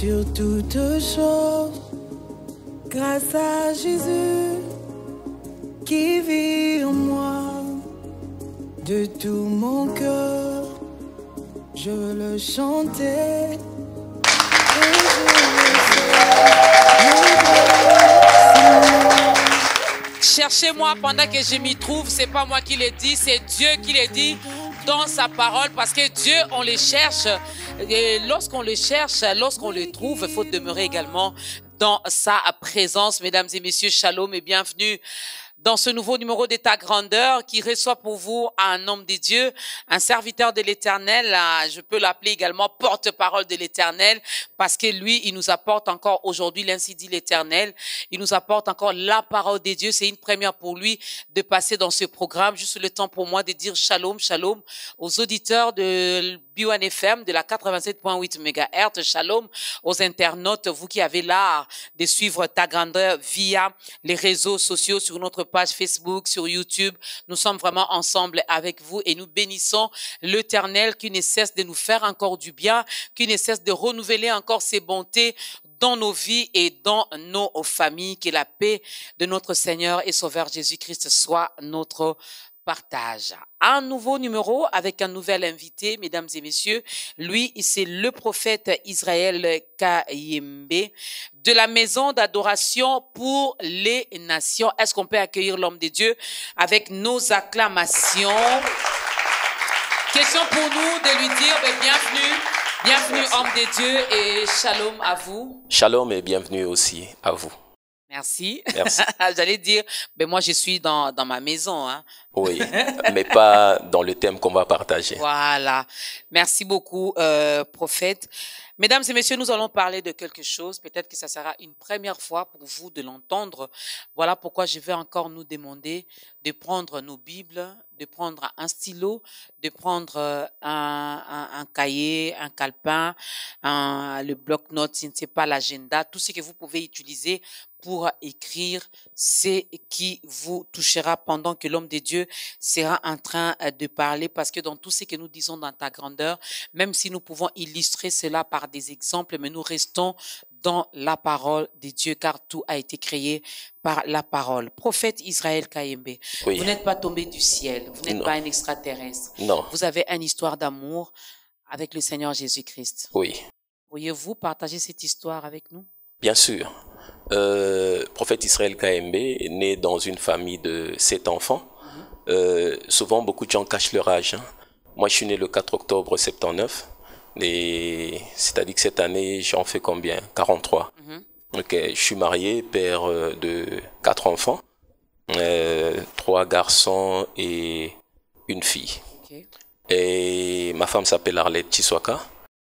sur toutes choses, grâce à Jésus qui vit en moi. De tout mon cœur, je veux le chanter. Cherchez-moi pendant que je m'y trouve, c'est pas moi qui l'ai dit, c'est Dieu qui l'a dit dans sa parole, parce que Dieu, on le cherche, et lorsqu'on le cherche, lorsqu'on le trouve, il faut demeurer également dans sa présence. Mesdames et messieurs, shalom et bienvenue dans ce nouveau numéro de Ta Grandeur qui reçoit pour vous un homme de Dieu, un serviteur de l'Éternel. Je peux l'appeler également porte-parole de l'Éternel parce que lui, il nous apporte encore aujourd'hui, l'ainsi dit l'Éternel. Il nous apporte encore la parole de Dieu. C'est une première pour lui de passer dans ce programme. Juste le temps pour moi de dire shalom, shalom aux auditeurs de B1 FM de la 87.8 MHz. Shalom aux internautes, vous qui avez l'art de suivre Ta Grandeur via les réseaux sociaux sur notre page Facebook, sur YouTube. Nous sommes vraiment ensemble avec vous et nous bénissons l'Éternel qui ne cesse de nous faire encore du bien, qui ne cesse de renouveler encore ses bontés dans nos vies et dans nos familles. Que la paix de notre Seigneur et Sauveur Jésus-Christ soit notre partage. Un nouveau numéro avec un nouvel invité, mesdames et messieurs. Lui, c'est le prophète Israël Kayembe de la maison d'adoration pour les nations. Est-ce qu'on peut accueillir l'homme de Dieu avec nos acclamations? Question pour nous de lui dire bienvenue. Bienvenue, homme de Dieu, et shalom à vous. Shalom et bienvenue aussi à vous. Merci. Merci. J'allais dire, moi je suis dans ma maison. Hein. Oui, mais pas dans le thème qu'on va partager. Voilà. Merci beaucoup, prophète. Mesdames et messieurs, nous allons parler de quelque chose. Peut-être que ça sera une première fois pour vous de l'entendre. Voilà pourquoi je vais encore nous demander de prendre nos Bibles, de prendre un stylo, de prendre un cahier, un calepin, le bloc-notes, je ne sais pas, l'agenda, tout ce que vous pouvez utiliser pour écrire ce qui vous touchera pendant que l'homme de Dieu sera en train de parler, parce que dans tout ce que nous disons dans Ta Grandeur, même si nous pouvons illustrer cela par des exemples, mais nous restons dans la parole de Dieu, car tout a été créé par la parole. Prophète Israël Kayembe, Oui. Vous n'êtes pas tombé du ciel, vous n'êtes pas un extraterrestre. Non. Vous avez une histoire d'amour avec le Seigneur Jésus-Christ. Oui. Pourriez-vous partager cette histoire avec nous? Bien sûr. Prophète Israël Kayembe est né dans une famille de 7 enfants. Souvent, beaucoup de gens cachent leur âge. Hein. Moi, je suis né le 4 octobre 79. C'est-à-dire que cette année, j'en fais combien? 43. Ok, je suis marié, père de 4 enfants. 3 garçons et une fille. Okay. Et ma femme s'appelle Arlette Tiswaka.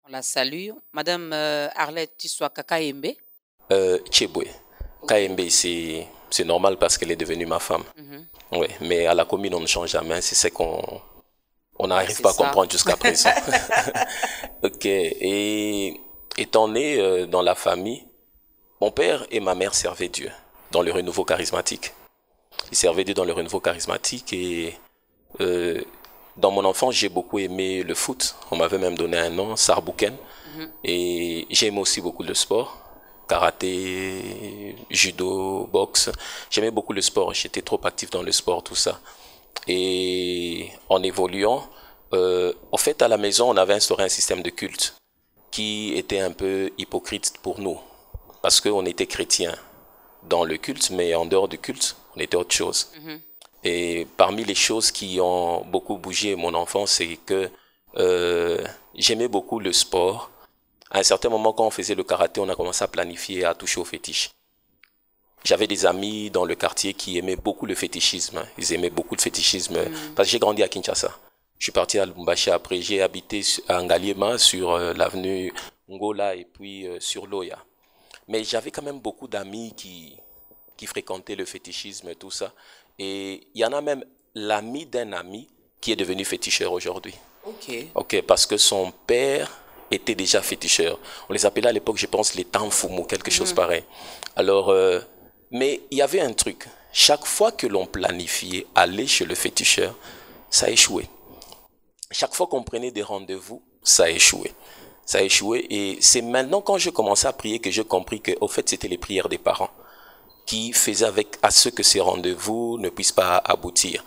On la salue. Madame Arlette Tiswaka Kayembe. Tchéboué. Kayembe, c'est normal parce qu'elle est devenue ma femme. Ouais, mais à la commune, on ne change jamais. C'est ce qu'on n'arrive pas à comprendre jusqu'à présent. Ok. Et étant né dans la famille, mon père et ma mère servaient Dieu dans le renouveau charismatique. Ils servaient Dieu dans le renouveau charismatique et dans mon enfance, j'ai beaucoup aimé le foot. On m'avait même donné un nom, Sarbouken. Et j'aimais aussi beaucoup le sport. Karaté, judo, boxe. J'aimais beaucoup le sport. J'étais trop actif dans le sport, tout ça. Et en évoluant, en fait, à la maison, on avait instauré un système de culte qui était un peu hypocrite pour nous. Parce qu'on était chrétiens dans le culte, mais en dehors du culte, on était autre chose. Et parmi les choses qui ont beaucoup bougé mon enfance, c'est que j'aimais beaucoup le sport. À un certain moment, quand on faisait le karaté, on a commencé à planifier, à toucher au fétiche. J'avais des amis dans le quartier qui aimaient beaucoup le fétichisme. Ils aimaient beaucoup le fétichisme. Parce que j'ai grandi à Kinshasa. Je suis parti à Lubumbashi après. J'ai habité à Ngaliema sur l'avenue Ngola et puis sur Loya. Mais j'avais quand même beaucoup d'amis qui fréquentaient le fétichisme et tout ça. Et il y en a même l'ami d'un ami qui est devenu féticheur aujourd'hui. Ok, parce que son père était déjà féticheur. On les appelait à l'époque, je pense, les Tanfumu, quelque chose pareil. Alors, mais il y avait un truc. Chaque fois que l'on planifiait aller chez le féticheur, ça échouait. Chaque fois qu'on prenait des rendez-vous, ça échouait. Ça a échoué. Et c'est maintenant quand je commençais à prier que j'ai compris que, au fait, c'était les prières des parents qui faisaient avec à ce que ces rendez-vous ne puissent pas aboutir.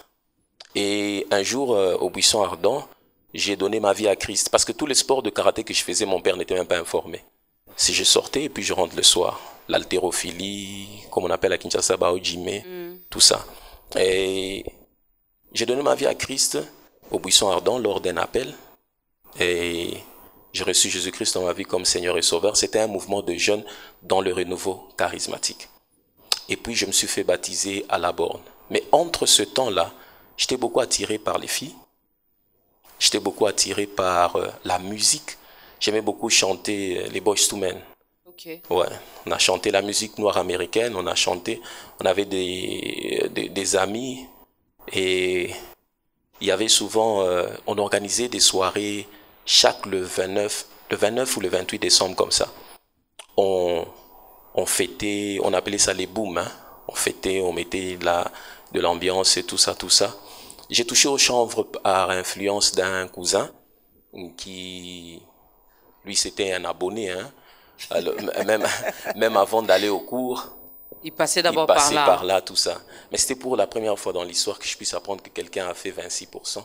Et un jour, au Buisson Ardent, j'ai donné ma vie à Christ. Parce que tous les sports de karaté que je faisais, mon père n'était même pas informé. Si je sortais et puis je rentre le soir, l'haltérophilie, comme on appelle à Kinshasa, Baojime, tout ça. Et j'ai donné ma vie à Christ au Buisson Ardent lors d'un appel. Et j'ai reçu Jésus-Christ dans ma vie comme Seigneur et Sauveur. C'était un mouvement de jeunes dans le renouveau charismatique. Et puis je me suis fait baptiser à la borne. Mais entre ce temps-là, j'étais beaucoup attiré par les filles. J'étais beaucoup attiré par la musique. J'aimais beaucoup chanter les Boyz II Men. Ok. Ouais, on a chanté la musique noire américaine, on a chanté, on avait des amis et il y avait souvent, on organisait des soirées chaque le 29 ou le 28 décembre comme ça. On fêtait, on appelait ça les booms, hein. On fêtait, on mettait de l'ambiance et tout ça, tout ça. J'ai touché au chanvre par influence d'un cousin qui, lui, c'était un abonné, hein. Alors, même avant d'aller au cours, Il passait d'abord par là. par là, tout ça. Mais c'était pour la première fois dans l'histoire que je puisse apprendre que quelqu'un a fait 26%.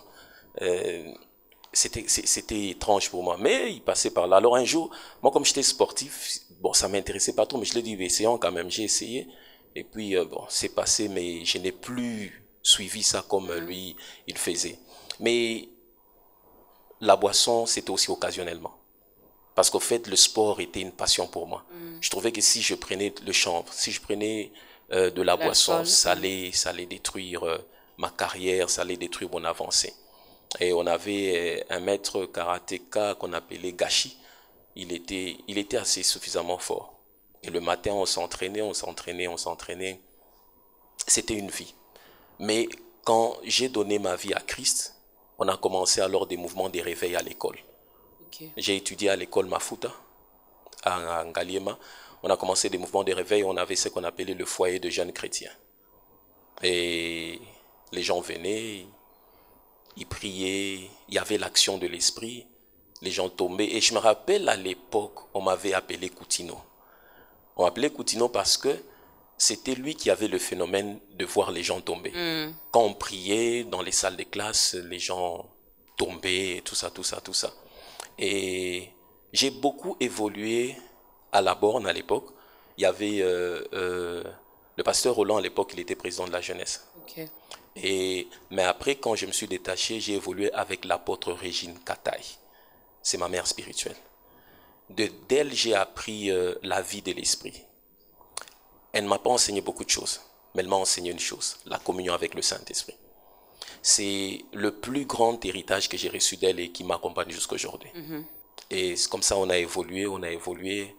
C'était étrange pour moi, mais il passait par là. Alors un jour, moi comme j'étais sportif, bon, ça m'intéressait pas trop, mais je l'ai dit, essayons quand même, j'ai essayé. Et puis, bon, c'est passé, mais je n'ai plus suivi ça comme lui, il faisait. Mais la boisson, c'était aussi occasionnellement. Parce qu'au fait, le sport était une passion pour moi. Je trouvais que si je prenais le chanvre, si je prenais de la boisson, ça allait détruire ma carrière, ça allait détruire mon avancée. Et on avait un maître karatéka qu'on appelait Gashi. Il était assez suffisamment fort. Et le matin, on s'entraînait. C'était une vie. Mais quand j'ai donné ma vie à Christ, on a commencé alors des mouvements de réveil à l'école. Okay. J'ai étudié à l'école Mafuta, à Ngaliema. On a commencé des mouvements de réveil. On avait ce qu'on appelait le foyer de jeunes chrétiens. Et les gens venaient, ils priaient, il y avait l'action de l'esprit. Les gens tombaient. Et je me rappelle à l'époque, on m'avait appelé Coutinho. On m'appelait Coutinho parce que c'était lui qui avait le phénomène de voir les gens tomber. Quand on priait dans les salles de classe, les gens tombaient, tout ça. Et j'ai beaucoup évolué à la borne à l'époque. Il y avait le pasteur Roland à l'époque, il était président de la jeunesse. Okay. Mais après, quand je me suis détaché, j'ai évolué avec l'apôtre Régine Kataï. C'est ma mère spirituelle. D'elle, j'ai appris la vie de l'esprit. Elle ne m'a pas enseigné beaucoup de choses, mais elle m'a enseigné une chose, la communion avec le Saint-Esprit. C'est le plus grand héritage que j'ai reçu d'elle et qui m'accompagne jusqu'à aujourd'hui. Et c'est comme ça on a évolué.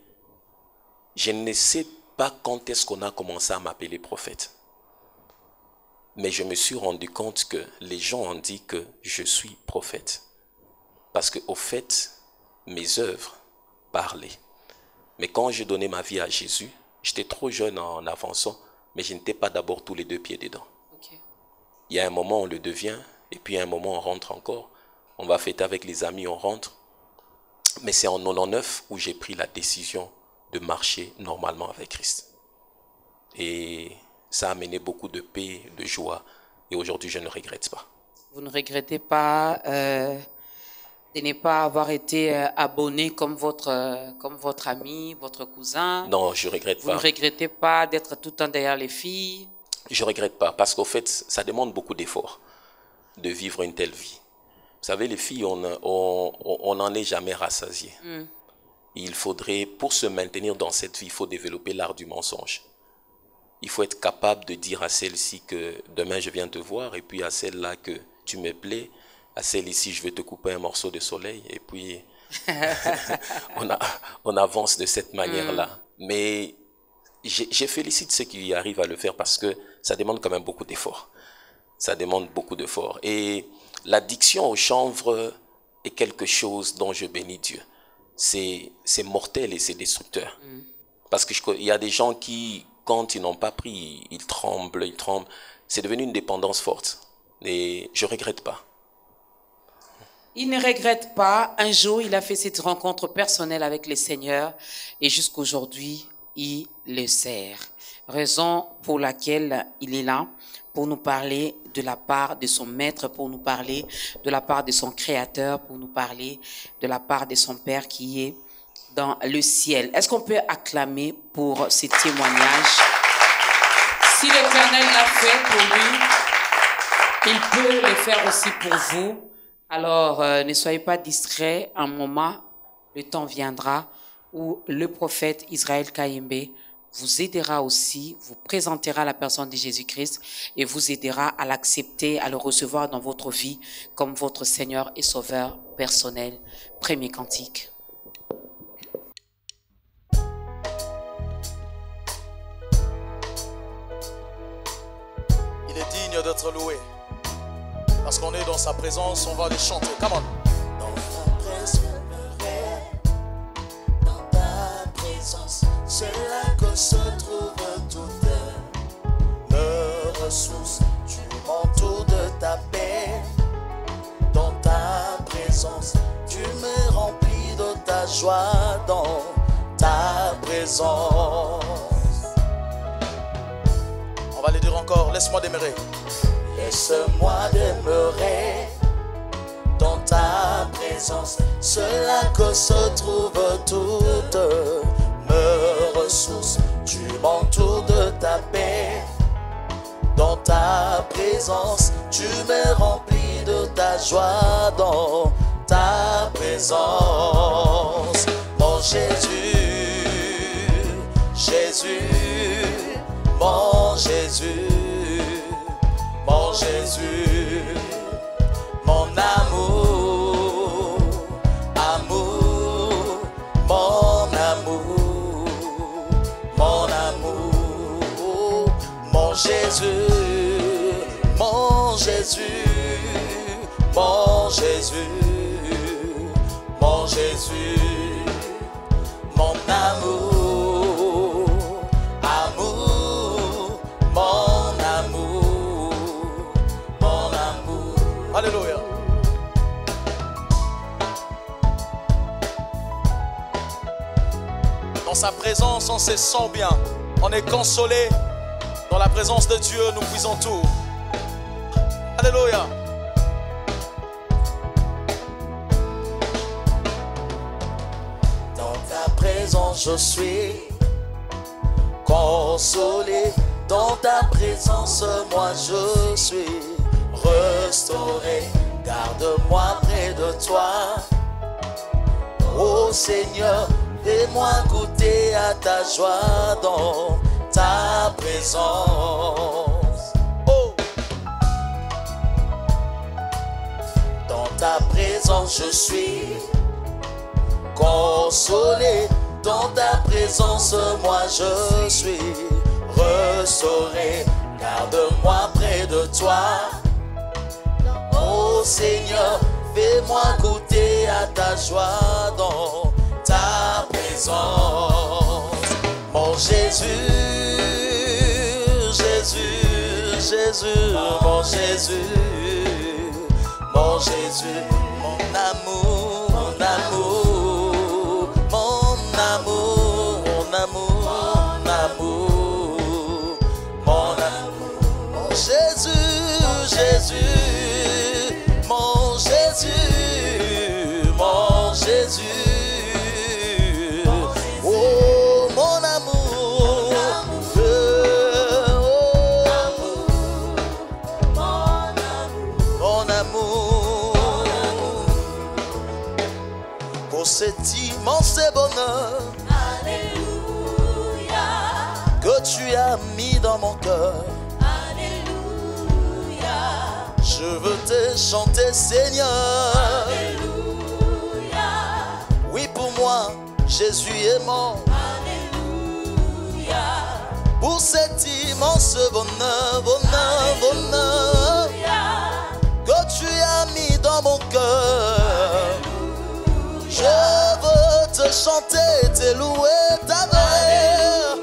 Je ne sais pas quand est-ce qu'on a commencé à m'appeler prophète. Mais je me suis rendu compte que les gens ont dit que je suis prophète. Parce qu'au fait, mes œuvres parlaient. Mais quand j'ai donné ma vie à Jésus, j'étais trop jeune en avançant, mais je n'étais pas d'abord tous les deux pieds dedans. Okay. Il y a un moment, on le devient, et puis à un moment, on rentre encore. On va fêter avec les amis, on rentre. Mais c'est en 99 où j'ai pris la décision de marcher normalement avec Christ. Et ça a amené beaucoup de paix, de joie, et aujourd'hui, je ne regrette pas. Vous ne regrettez pas de ne pas avoir été abonné comme votre ami, votre cousin? Non, je ne regrette pas. Vous ne regrettez pas d'être tout le temps derrière les filles? Je ne regrette pas, parce qu'au fait, ça demande beaucoup d'efforts de vivre une telle vie. Vous savez, les filles, on n'en est jamais rassasié. Il faudrait, pour se maintenir dans cette vie, il faut développer l'art du mensonge. Il faut être capable de dire à celle-ci que demain je viens te voir, et puis à celle-là que tu me plais, à celle ici je vais te couper un morceau de soleil, et puis on avance de cette manière-là. Mais je félicite ceux qui arrivent à le faire parce que ça demande quand même beaucoup d'efforts. Ça demande beaucoup d'efforts. Et l'addiction au chanvre est quelque chose dont je bénis Dieu. C'est mortel et c'est destructeur. Parce qu'il y a des gens qui, quand ils n'ont pas pris, ils tremblent. C'est devenu une dépendance forte. Et je ne regrette pas. Il ne regrette pas. Un jour, il a fait cette rencontre personnelle avec le Seigneur et jusqu'aujourd'hui, il le sert. Raison pour laquelle il est là, pour nous parler de la part de son maître, pour nous parler de la part de son créateur, pour nous parler de la part de son Père qui est dans le ciel. Est-ce qu'on peut acclamer pour ce témoignage? Si l'Éternel l'a fait pour lui, il peut le faire aussi pour vous. Alors, ne soyez pas distraits. Un moment, le temps viendra où le prophète Israël Kayembe vous aidera aussi, vous présentera la personne de Jésus-Christ et vous aidera à l'accepter, à le recevoir dans votre vie comme votre Seigneur et Sauveur personnel. Premier cantique. Il est digne d'être loué. Parce qu'on est dans sa présence, on va les chanter. Come on. Dans ta présence, dans ta présence, c'est là que se trouve toute me ressource. Tu m'entoures de ta paix. Dans ta présence, tu me remplis de ta joie. Dans ta présence. On va les dire encore. Laisse-moi demeurer. Laisse-moi demeurer dans ta présence, c'est là que se trouve toute me ressource. Tu m'entoures de ta paix. Dans ta présence, tu me remplis de ta joie. Dans ta présence, mon Jésus, Jésus, mon Jésus. Mon Jésus, mon amour, amour, mon amour, mon amour, mon Jésus, mon Jésus, mon Jésus, mon Jésus, mon amour, amour, mon amour. Alléluia. Dans sa présence, on se sent bien. On est consolé. Dans la présence de Dieu, nous puisons tout. Alléluia. Dans ta présence, je suis consolé. Dans ta présence, moi je suis restauré. Garde-moi près de toi. Ô Seigneur, fais-moi goûter à ta joie dans ta présence. Oh. Dans ta présence, je suis consolé. Dans ta présence, moi je suis restauré. Garde-moi près de toi. Oh Seigneur, fais-moi goûter à ta joie dans ta présence. Mon Jésus, Jésus, Jésus, mon Jésus, mon Jésus, mon amour, mon amour, mon amour, mon amour, mon amour, mon amour, mon Jésus, Jésus. Mon Jésus, mon Jésus, oh mon amour, mon amour, pour cet immense bonheur, alléluia, que tu as mis dans mon cœur. Je veux te chanter, Seigneur. Alléluia. Oui, pour moi, Jésus est mort. Alléluia. Pour cet immense bonheur, bonheur, bonheur que tu as mis dans mon cœur. Je veux te chanter, te louer, t'adorer.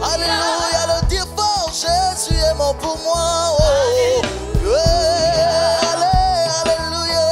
Alléluia, le dire fort, Jésus est mort pour moi. Oh. Alléluia.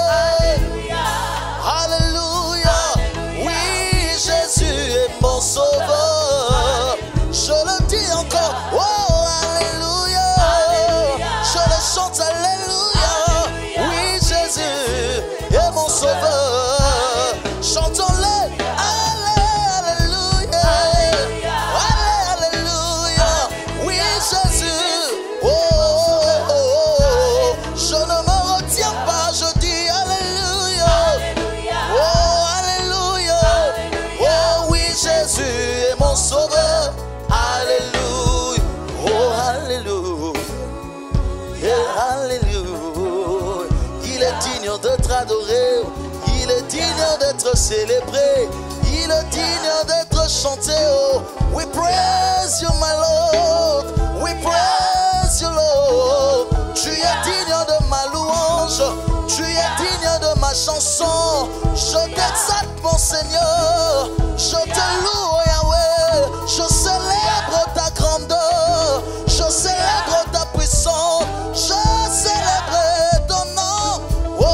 sauveur. Alléluia, oh Alléluia, yeah, Alléluia. Il est digne d'être adoré, il est digne d'être célébré, il est digne d'être chanté. Oh, we praise you, my Lord, we praise you, Lord. Tu es digne de ma louange, tu es digne de ma chanson. Je t'exalte, mon Seigneur, je te loue, Yahweh. Je célèbre ta grandeur, je célèbre ta puissance, je célèbre ton nom. Oh,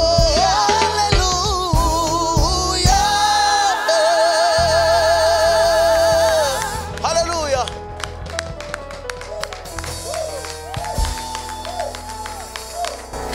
alléluia, alléluia.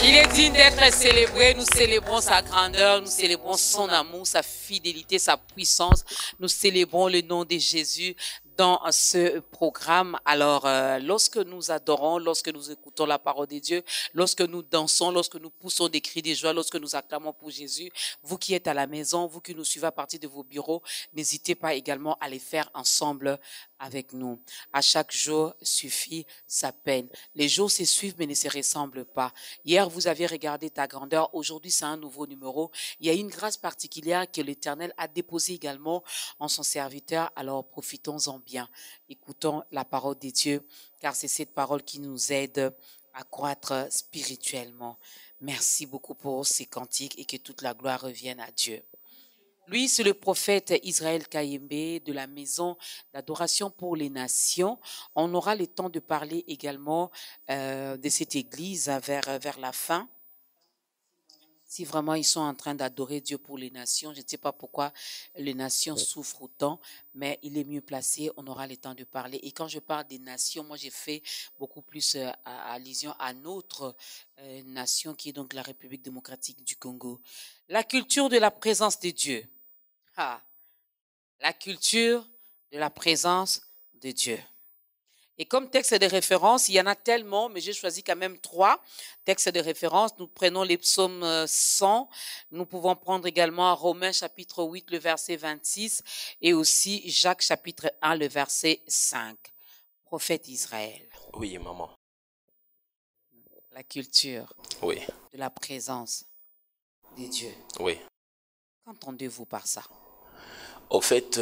Il est digne d'être célébré. Nous célébrons sa grandeur, nous célébrons son amour, sa fidélité, sa puissance. Nous célébrons le nom de Jésus dans ce programme. Alors, lorsque nous adorons, lorsque nous écoutons la parole de Dieu, lorsque nous dansons, lorsque nous poussons des cris de joie, lorsque nous acclamons pour Jésus, vous qui êtes à la maison, vous qui nous suivez à partir de vos bureaux, n'hésitez pas également à les faire ensemble avec nous. À chaque jour suffit sa peine. Les jours se suivent mais ne se ressemblent pas. Hier, vous avez regardé ta grandeur. Aujourd'hui, c'est un nouveau numéro. Il y a une grâce particulière que l'Éternel a déposée également en son serviteur. Alors, profitons-en bien. Écoutons la parole de Dieu, car c'est cette parole qui nous aide à croître spirituellement. Merci beaucoup pour ces cantiques et que toute la gloire revienne à Dieu. Lui, c'est le prophète Israël Kayembe de la maison d'adoration pour les nations. On aura le temps de parler également de cette église vers la fin. Si vraiment ils sont en train d'adorer Dieu pour les nations, je ne sais pas pourquoi les nations souffrent autant, mais il est mieux placé, on aura le temps de parler. Et quand je parle des nations, moi j'ai fait beaucoup plus allusion à notre nation qui est donc la République démocratique du Congo. La culture de la présence de Dieu. Ah, la culture de la présence de Dieu. Et comme texte de référence, il y en a tellement, mais j'ai choisi quand même 3 textes de référence. Nous prenons les psaumes 100. Nous pouvons prendre également Romains chapitre 8, le verset 26, et aussi Jacques chapitre 1, le verset 5. Prophète Israël. Oui, maman. La culture Oui. de la présence de Dieu. Oui. Qu'entendez-vous par ça? Au fait,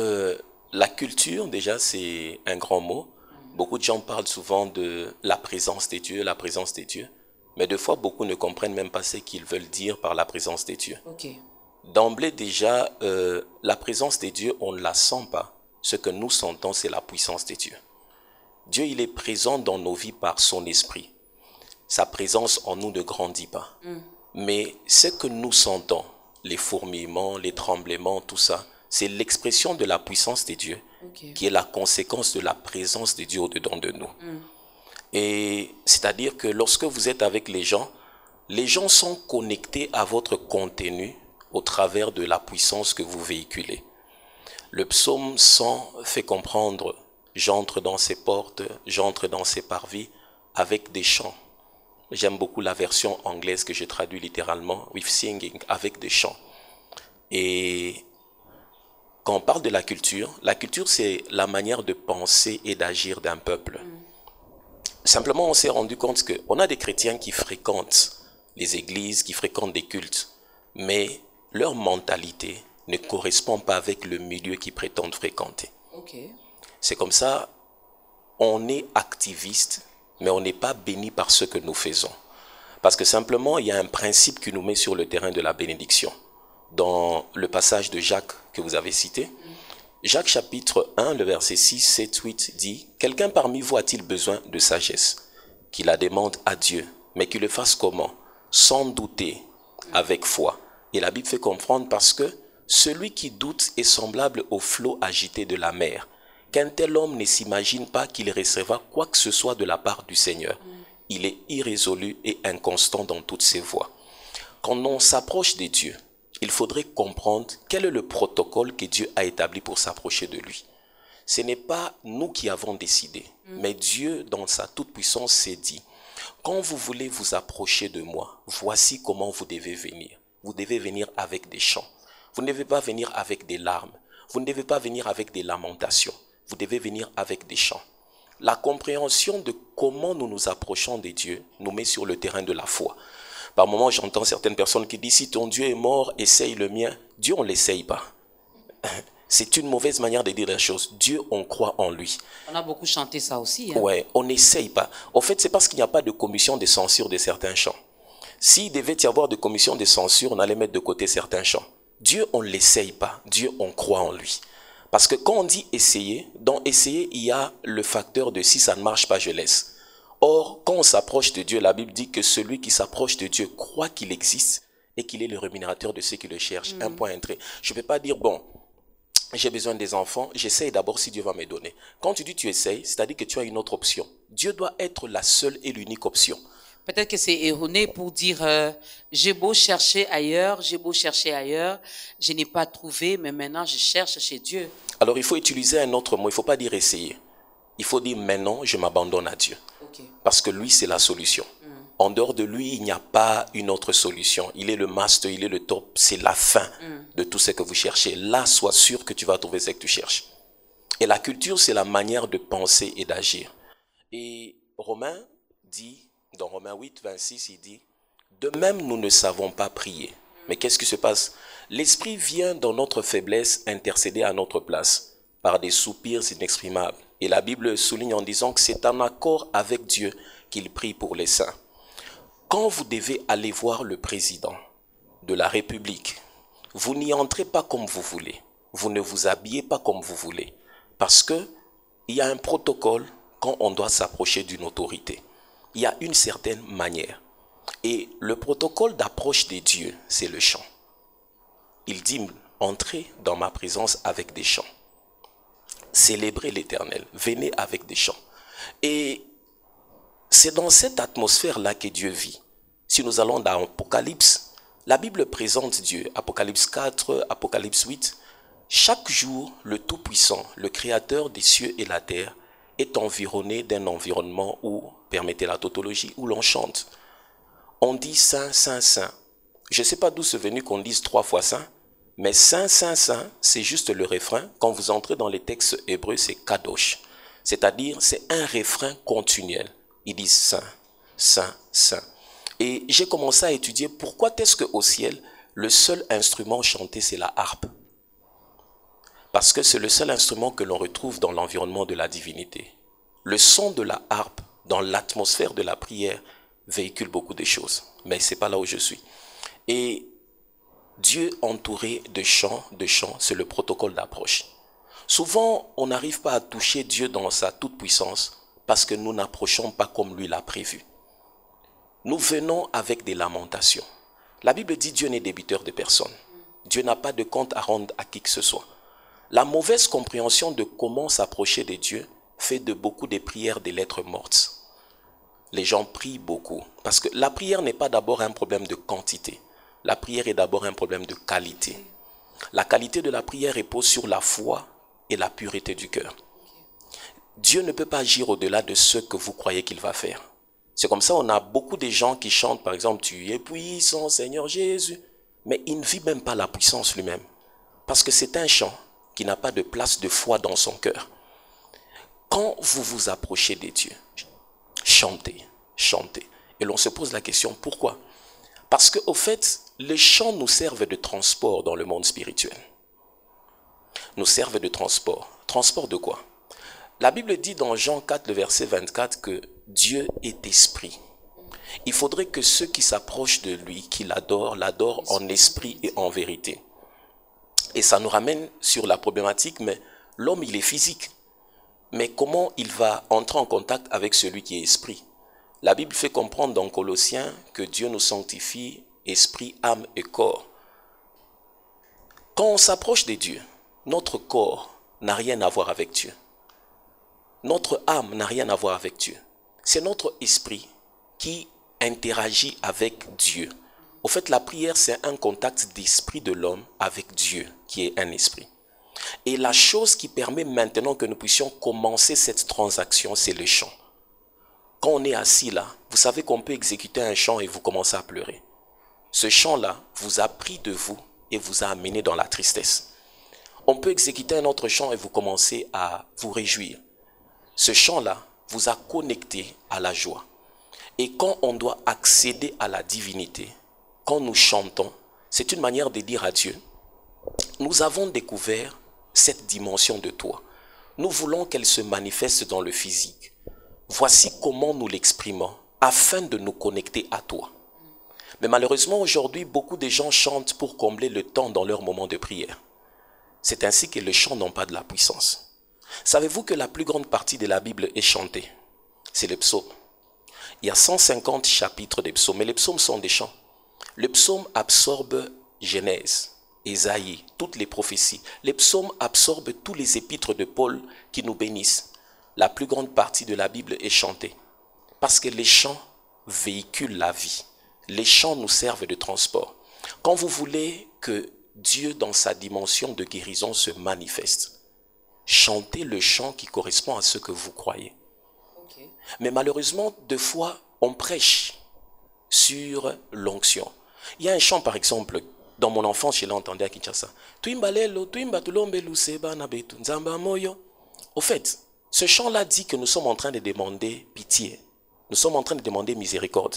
la culture, déjà, c'est un grand mot. Beaucoup de gens parlent souvent de la présence des dieux, la présence des dieux. Mais des fois, beaucoup ne comprennent même pas ce qu'ils veulent dire par la présence des dieux. Okay. D'emblée, déjà, la présence des dieux, on ne la sent pas. Ce que nous sentons, c'est la puissance des dieux. Dieu, il est présent dans nos vies par son esprit. Sa présence en nous ne grandit pas. Mais ce que nous sentons, les fourmillements, les tremblements, tout ça, c'est l'expression de la puissance de Dieu, qui est la conséquence de la présence de Dieu au-dedans de nous. Et c'est-à-dire que lorsque vous êtes avec les gens sont connectés à votre contenu au travers de la puissance que vous véhiculez. Le psaume 100 fait comprendre « J'entre dans ses portes, j'entre dans ses parvis avec des chants ». J'aime beaucoup la version anglaise que je traduis littéralement « with singing », avec des chants. Et quand on parle de la culture c'est la manière de penser et d'agir d'un peuple. Simplement, on s'est rendu compte qu'on a des chrétiens qui fréquentent les églises, qui fréquentent des cultes, mais leur mentalité ne correspond pas avec le milieu qu'ils prétendent fréquenter. C'est comme ça, on est activiste, mais on n'est pas béni par ce que nous faisons. Parce que simplement, il y a un principe qui nous met sur le terrain de la bénédiction. Dans le passage de Jacques que vous avez cité, Jacques chapitre 1, le verset 6, 7, 8 dit « Quelqu'un parmi vous a-t-il besoin de sagesse? Qu'il la demande à Dieu, mais qu'il le fasse comment? Sans douter, avec foi. » Et la Bible fait comprendre parce que celui qui doute est semblable au flot agité de la mer. Qu'un tel homme ne s'imagine pas qu'il recevra quoi que ce soit de la part du Seigneur. Il est irrésolu et inconstant dans toutes ses voies. Quand on s'approche de Dieu, il faudrait comprendre quel est le protocole que Dieu a établi pour s'approcher de lui. Ce n'est pas nous qui avons décidé, mais Dieu, dans sa toute-puissance, s'est dit, quand vous voulez vous approcher de moi, voici comment vous devez venir. Vous devez venir avec des chants. Vous ne devez pas venir avec des larmes. Vous ne devez pas venir avec des lamentations. vous devez venir avec des chants. La compréhension de comment nous nous approchons de Dieu nous met sur le terrain de la foi. Par moments, j'entends certaines personnes qui disent, si ton Dieu est mort, essaye le mien. Dieu, on ne l'essaye pas. C'est une mauvaise manière de dire la chose. Dieu, on croit en lui. On a beaucoup chanté ça aussi. Hein? Ouais, on n'essaye pas. En fait, c'est parce qu'il n'y a pas de commission de censure de certains chants. S'il devait y avoir de commission de censure, on allait mettre de côté certains chants. Dieu, on ne l'essaye pas. Dieu, on croit en lui. Parce que quand on dit essayer, dans essayer, il y a le facteur de si ça ne marche pas, je laisse. Or, quand on s'approche de Dieu, la Bible dit que celui qui s'approche de Dieu croit qu'il existe et qu'il est le rémunérateur de ceux qui le cherchent. Un point, un trait. Je ne peux pas dire, bon, j'ai besoin des enfants, j'essaye d'abord si Dieu va me donner. Quand tu dis tu essayes, c'est-à-dire que tu as une autre option. Dieu doit être la seule et l'unique option. Peut-être que c'est erroné pour dire j'ai beau chercher ailleurs, je n'ai pas trouvé, mais maintenant je cherche chez Dieu. Alors il faut utiliser un autre mot, il ne faut pas dire essayer. Il faut dire maintenant je m'abandonne à Dieu. Okay. Parce que lui c'est la solution. En dehors de lui, il n'y a pas une autre solution. Il est le master, il est le top, c'est la fin de tout ce que vous cherchez. Là, sois sûr que tu vas trouver ce que tu cherches. Et la culture, c'est la manière de penser et d'agir. Et Romain dit, dans Romains 8, 26, il dit, de même nous ne savons pas prier. Mais qu'est-ce qui se passe? L'Esprit vient dans notre faiblesse intercéder à notre place par des soupirs inexprimables. Et la Bible souligne en disant que c'est en accord avec Dieu qu'il prie pour les saints. Quand vous devez aller voir le président de la République, vous n'y entrez pas comme vous voulez. Vous ne vous habillez pas comme vous voulez. Parce qu'il y a un protocole quand on doit s'approcher d'une autorité. Il y a une certaine manière. Et le protocole d'approche des dieux, c'est le chant. Il dit, entrez dans ma présence avec des chants. Célébrez l'Éternel. Venez avec des chants. Et c'est dans cette atmosphère-là que Dieu vit. Si nous allons dans Apocalypse, la Bible présente Dieu. Apocalypse 4, Apocalypse 8. Chaque jour, le Tout-Puissant, le Créateur des cieux et la terre, est environné d'un environnement où, permettez la tautologie, où l'on chante. On dit Saint, Saint, Saint. Je ne sais pas d'où c'est venu qu'on dise 3 fois Saint, mais Saint, Saint, Saint, c'est juste le refrain. Quand vous entrez dans les textes hébreux, c'est Kadosh. C'est-à-dire, c'est un refrain continuel. Ils disent Saint, Saint, Saint. Et j'ai commencé à étudier pourquoi est-ce qu'au ciel, le seul instrument chanté, c'est la harpe. Parce que c'est le seul instrument que l'on retrouve dans l'environnement de la divinité. Le son de la harpe, dans l'atmosphère de la prière, véhicule beaucoup de choses. Mais ce n'est pas là où je suis. Et Dieu entouré de chants, c'est le protocole d'approche. Souvent, on n'arrive pas à toucher Dieu dans sa toute-puissance parce que nous n'approchons pas comme lui l'a prévu. Nous venons avec des lamentations. La Bible dit Dieu n'est débiteur de personne. Dieu n'a pas de compte à rendre à qui que ce soit. La mauvaise compréhension de comment s'approcher de Dieu fait de beaucoup de prières des lettres mortes. Les gens prient beaucoup. Parce que la prière n'est pas d'abord un problème de quantité. La prière est d'abord un problème de qualité. La qualité de la prière repose sur la foi et la pureté du cœur. Dieu ne peut pas agir au-delà de ce que vous croyez qu'il va faire. C'est comme ça, on a beaucoup de gens qui chantent, par exemple, tu es puissant, Seigneur Jésus. Mais il ne vit même pas la puissance lui-même. Parce que c'est un chant qui n'a pas de place de foi dans son cœur. Quand vous vous approchez des dieux, chantez, chantez. Et l'on se pose la question, pourquoi? Parce qu'au fait, les chants nous servent de transport dans le monde spirituel. Nous servent de transport. Transport de quoi? La Bible dit dans Jean 4, le verset 24, que Dieu est esprit. Il faudrait que ceux qui s'approchent de lui, qui l'adorent, l'adorent en esprit et en vérité. Et ça nous ramène sur la problématique, mais l'homme, il est physique. Mais comment il va entrer en contact avec celui qui est esprit? La Bible fait comprendre dans Colossiens que Dieu nous sanctifie, esprit, âme et corps. Quand on s'approche de Dieu, notre corps n'a rien à voir avec Dieu. Notre âme n'a rien à voir avec Dieu. C'est notre esprit qui interagit avec Dieu. Au fait, la prière, c'est un contact d'esprit de l'homme avec Dieu, qui est un esprit. Et la chose qui permet maintenant que nous puissions commencer cette transaction, c'est le chant. Quand on est assis là, vous savez qu'on peut exécuter un chant et vous commencez à pleurer. Ce chant-là vous a pris de vous et vous a amené dans la tristesse. On peut exécuter un autre chant et vous commencez à vous réjouir. Ce chant-là vous a connecté à la joie. Et quand on doit accéder à la divinité, quand nous chantons, c'est une manière de dire à Dieu, nous avons découvert cette dimension de toi. Nous voulons qu'elle se manifeste dans le physique. Voici comment nous l'exprimons afin de nous connecter à toi. Mais malheureusement, aujourd'hui, beaucoup de gens chantent pour combler le temps dans leur moment de prière. C'est ainsi que les chants n'ont pas de la puissance. Savez-vous que la plus grande partie de la Bible est chantée? C'est les psaumes. Il y a 150 chapitres des psaumes, mais les psaumes sont des chants. Le psaume absorbe Genèse, Ésaïe, toutes les prophéties. Les psaumes absorbent tous les épîtres de Paul qui nous bénissent. La plus grande partie de la Bible est chantée. Parce que les chants véhiculent la vie. Les chants nous servent de transport. Quand vous voulez que Dieu, dans sa dimension de guérison, se manifeste, chantez le chant qui correspond à ce que vous croyez. Okay. Mais malheureusement, deux fois, on prêche sur l'onction. Il y a un chant, par exemple, dans mon enfance, je l'ai entendu à Kinshasa. Au fait, ce chant-là dit que nous sommes en train de demander pitié. Nous sommes en train de demander miséricorde.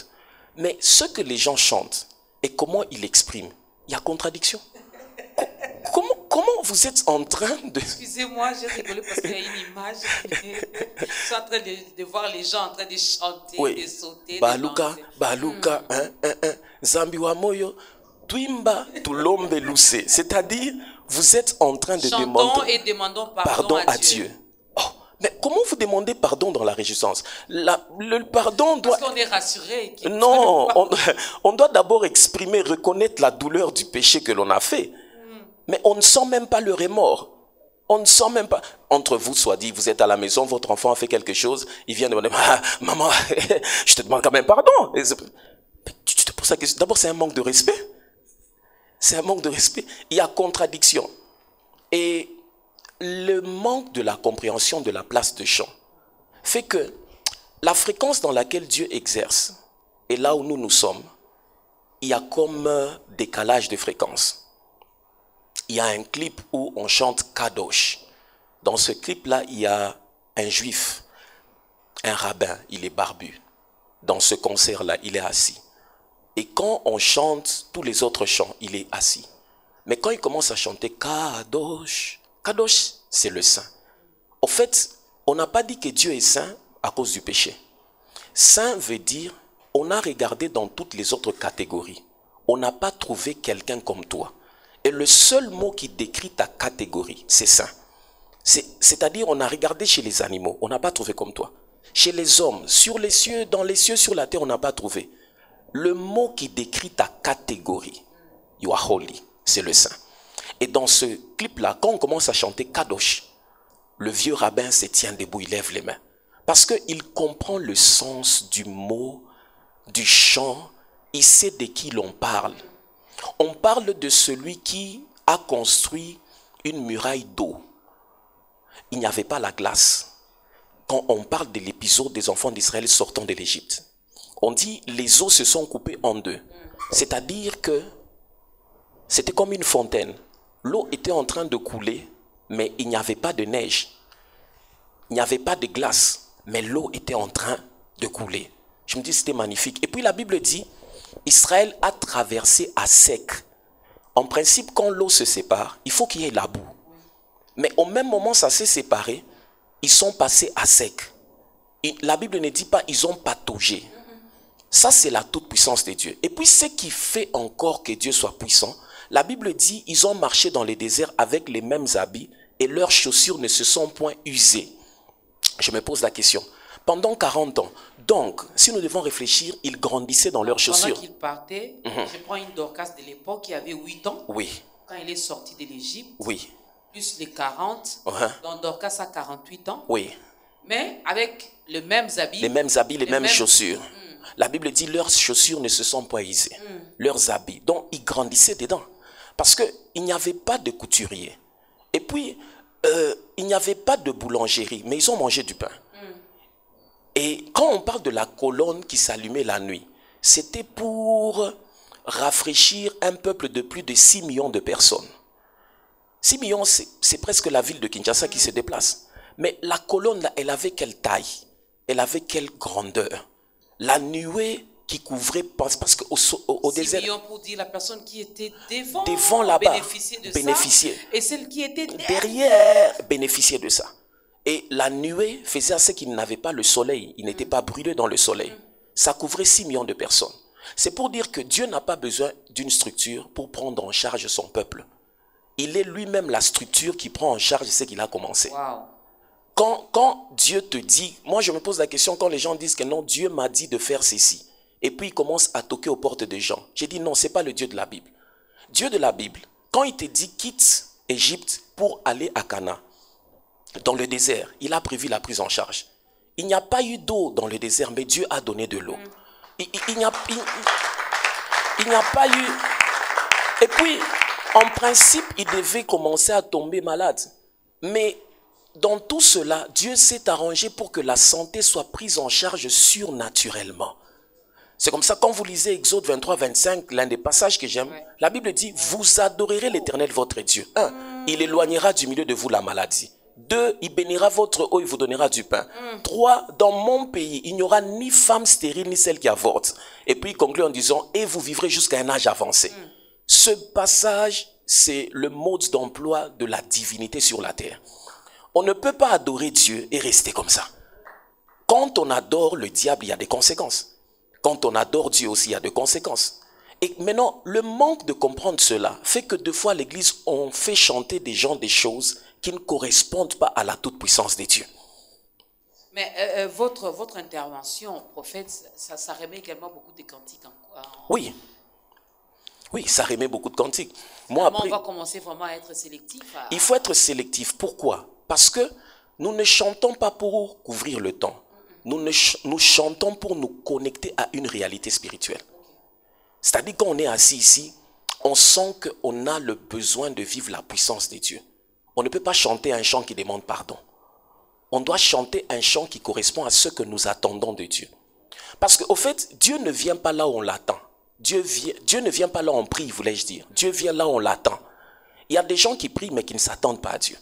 Mais ce que les gens chantent et comment ils l'expriment, il y a contradiction. Comment vous êtes en train de... Excusez-moi, j'ai rigolé parce qu'il y a une image. Je suis en train de voir les gens en train de chanter, oui. De sauter, Baluka, Baluka, Zambiwa moyo, Twimba, Tulombe Luce. C'est-à-dire, vous êtes en train de demander... et demandons pardon à Dieu. Oh, mais comment vous demandez pardon dans la réjouissance? Le pardon doit... Parce qu'on est rassuré. Non, on doit d'abord exprimer, reconnaître la douleur du péché que l'on a fait. Mais on ne sent même pas le remords. On ne sent même pas. Entre vous, soit dit, vous êtes à la maison, votre enfant a fait quelque chose, il vient demander, maman, je te demande quand même pardon. Mais tu te poses la question. D'abord, c'est un manque de respect. C'est un manque de respect. Il y a contradiction. Et le manque de la compréhension de la place de chant fait que la fréquence dans laquelle Dieu exerce et là où nous sommes, il y a comme un décalage de fréquence. Il y a un clip où on chante Kadosh. Dans ce clip-là, il y a un juif, un rabbin, il est barbu. Dans ce concert-là, il est assis. Et quand on chante tous les autres chants, il est assis. Mais quand il commence à chanter Kadosh, Kadosh, c'est le saint. Au fait, on n'a pas dit que Dieu est saint à cause du péché. Saint veut dire, on a regardé dans toutes les autres catégories. On n'a pas trouvé quelqu'un comme toi. Et le seul mot qui décrit ta catégorie, c'est saint. C'est-à-dire, on a regardé chez les animaux, on n'a pas trouvé comme toi. Chez les hommes, sur les cieux, dans les cieux, sur la terre, on n'a pas trouvé. Le mot qui décrit ta catégorie, you are holy, c'est le saint. Et dans ce clip-là, quand on commence à chanter Kadosh, le vieux rabbin se tient debout, il lève les mains. Parce qu'il comprend le sens du mot, du chant, il sait de qui l'on parle. On parle de celui qui a construit une muraille d'eau. Il n'y avait pas la glace. Quand on parle de l'épisode des enfants d'Israël sortant de l'Égypte, on dit les eaux se sont coupées en deux. C'est-à-dire que c'était comme une fontaine. L'eau était en train de couler, mais il n'y avait pas de neige. Il n'y avait pas de glace, mais l'eau était en train de couler. Je me dis c'était magnifique. Et puis la Bible dit, Israël a traversé à sec. En principe, quand l'eau se sépare, il faut qu'il y ait la boue. Mais au même moment, ça s'est séparé, ils sont passés à sec. Et la Bible ne dit pas ils ont pataugé. Ça, c'est la toute-puissance de Dieu. Et puis, ce qui fait encore que Dieu soit puissant, la Bible dit ils ont marché dans les déserts avec les mêmes habits et leurs chaussures ne se sont point usées. Je me pose la question. Pendant 40 ans, donc, si nous devons réfléchir, ils grandissaient dans leurs chaussures. Pendant qu'ils partaient, je prends une Dorcas de l'époque qui avait 8 ans. Oui. Quand il est sorti de l'Égypte. Oui. Plus les 40. Donc Dorcas a 48 ans. Oui. Mais avec les mêmes habits. Les mêmes habits, les mêmes chaussures. La Bible dit leurs chaussures ne se sont pas usées. Leurs habits. Donc, ils grandissaient dedans. Parce qu'il n'y avait pas de couturier. Et puis, il n'y avait pas de boulangerie. Mais ils ont mangé du pain. Et quand on parle de la colonne qui s'allumait la nuit, c'était pour rafraîchir un peuple de plus de 6 millions de personnes. 6 millions, c'est presque la ville de Kinshasa qui se déplace. Mais la colonne, là, elle avait quelle taille? Elle avait quelle grandeur? La nuée qui couvrait, parce qu'au désert... 6 millions pour dire la personne qui était devant là-bas, bénéficiait de ça, et celle qui était derrière bénéficiait de ça. Et la nuée faisait à ce qu'il n'avait pas le soleil, il n'était pas brûlé dans le soleil. Ça couvrait 6 millions de personnes. C'est pour dire que Dieu n'a pas besoin d'une structure pour prendre en charge son peuple. Il est lui-même la structure qui prend en charge ce qu'il a commencé. Wow. Quand Dieu te dit, moi je me pose la question quand les gens disent que non, Dieu m'a dit de faire ceci. Et puis il commence à toquer aux portes des gens. J'ai dit non, ce n'est pas le Dieu de la Bible. Dieu de la Bible, quand il te dit quitte Égypte pour aller à Cana, dans le désert, il a prévu la prise en charge. Il n'y a pas eu d'eau dans le désert, mais Dieu a donné de l'eau. Il n'y a pas eu... Et puis, en principe, il devait commencer à tomber malade. Mais dans tout cela, Dieu s'est arrangé pour que la santé soit prise en charge surnaturellement. C'est comme ça, quand vous lisez Exode 23, 25, l'un des passages que j'aime, la Bible dit, vous adorerez l'Éternel votre Dieu. 1, il éloignera du milieu de vous la maladie. 2, il bénira votre eau, il vous donnera du pain. 3, dans mon pays, il n'y aura ni femme stérile, ni celle qui avorte. Et puis il conclut en disant, et vous vivrez jusqu'à un âge avancé. Ce passage, c'est le mode d'emploi de la divinité sur la terre. On ne peut pas adorer Dieu et rester comme ça. Quand on adore le diable, il y a des conséquences. Quand on adore Dieu aussi, il y a des conséquences. Et maintenant, le manque de comprendre cela fait que deux fois l'église, on fait chanter des gens des choses qui ne correspondent pas à la toute-puissance de Dieu. Mais votre intervention, prophète, ça remet également beaucoup de cantiques. Oui. Oui, ça remet beaucoup de cantiques. Moi, après, on va commencer vraiment à être sélectif. Il faut être sélectif. Pourquoi? Parce que nous ne chantons pas pour couvrir le temps. Nous chantons pour nous connecter à une réalité spirituelle. C'est-à-dire quand on est assis ici, on sent qu'on a le besoin de vivre la puissance de Dieu. On ne peut pas chanter un chant qui demande pardon. On doit chanter un chant qui correspond à ce que nous attendons de Dieu. Parce qu'au fait, Dieu ne vient pas là où on l'attend. Dieu ne vient pas là où on prie, voulais-je dire. Dieu vient là où on l'attend. Il y a des gens qui prient mais qui ne s'attendent pas à Dieu.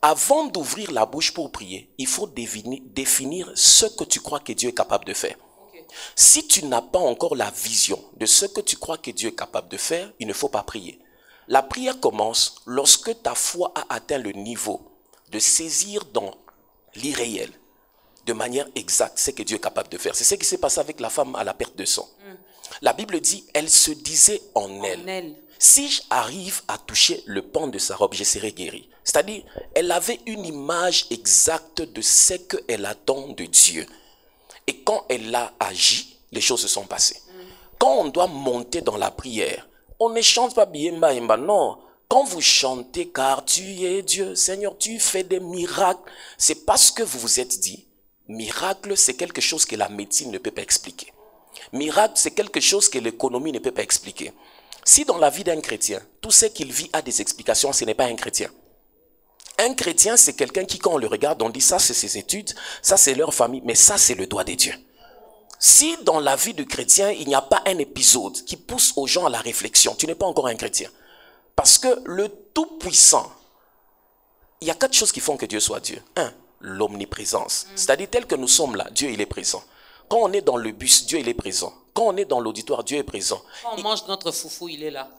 Avant d'ouvrir la bouche pour prier, il faut définir ce que tu crois que Dieu est capable de faire. Si tu n'as pas encore la vision de ce que tu crois que Dieu est capable de faire, il ne faut pas prier. La prière commence lorsque ta foi a atteint le niveau de saisir dans l'irréel, de manière exacte, ce que Dieu est capable de faire. C'est ce qui s'est passé avec la femme à la perte de sang. La Bible dit, elle se disait en elle. Si j'arrive à toucher le pan de sa robe, je serai guéri. C'est-à-dire, elle avait une image exacte de ce qu'elle attend de Dieu. Et quand elle a agi, les choses se sont passées. Quand on doit monter dans la prière, on ne chante pas biemba emba, non. Quand vous chantez, car tu es Dieu, Seigneur, tu fais des miracles, c'est parce que vous vous êtes dit, miracle, c'est quelque chose que la médecine ne peut pas expliquer. Miracle, c'est quelque chose que l'économie ne peut pas expliquer. Si dans la vie d'un chrétien, tout ce qu'il vit a des explications, ce n'est pas un chrétien. Un chrétien, c'est quelqu'un qui, quand on le regarde, on dit ça c'est ses études, ça c'est leur famille, mais ça c'est le doigt de Dieu. Si dans la vie du chrétien, il n'y a pas un épisode qui pousse aux gens à la réflexion, tu n'es pas encore un chrétien. Parce que le Tout-Puissant, il y a 4 choses qui font que Dieu soit Dieu. 1, l'omniprésence. C'est-à-dire tel que nous sommes là, Dieu il est présent. Quand on est dans le bus, Dieu il est présent. Quand on est dans l'auditoire, Dieu est présent. Quand on mange notre foufou, il est là.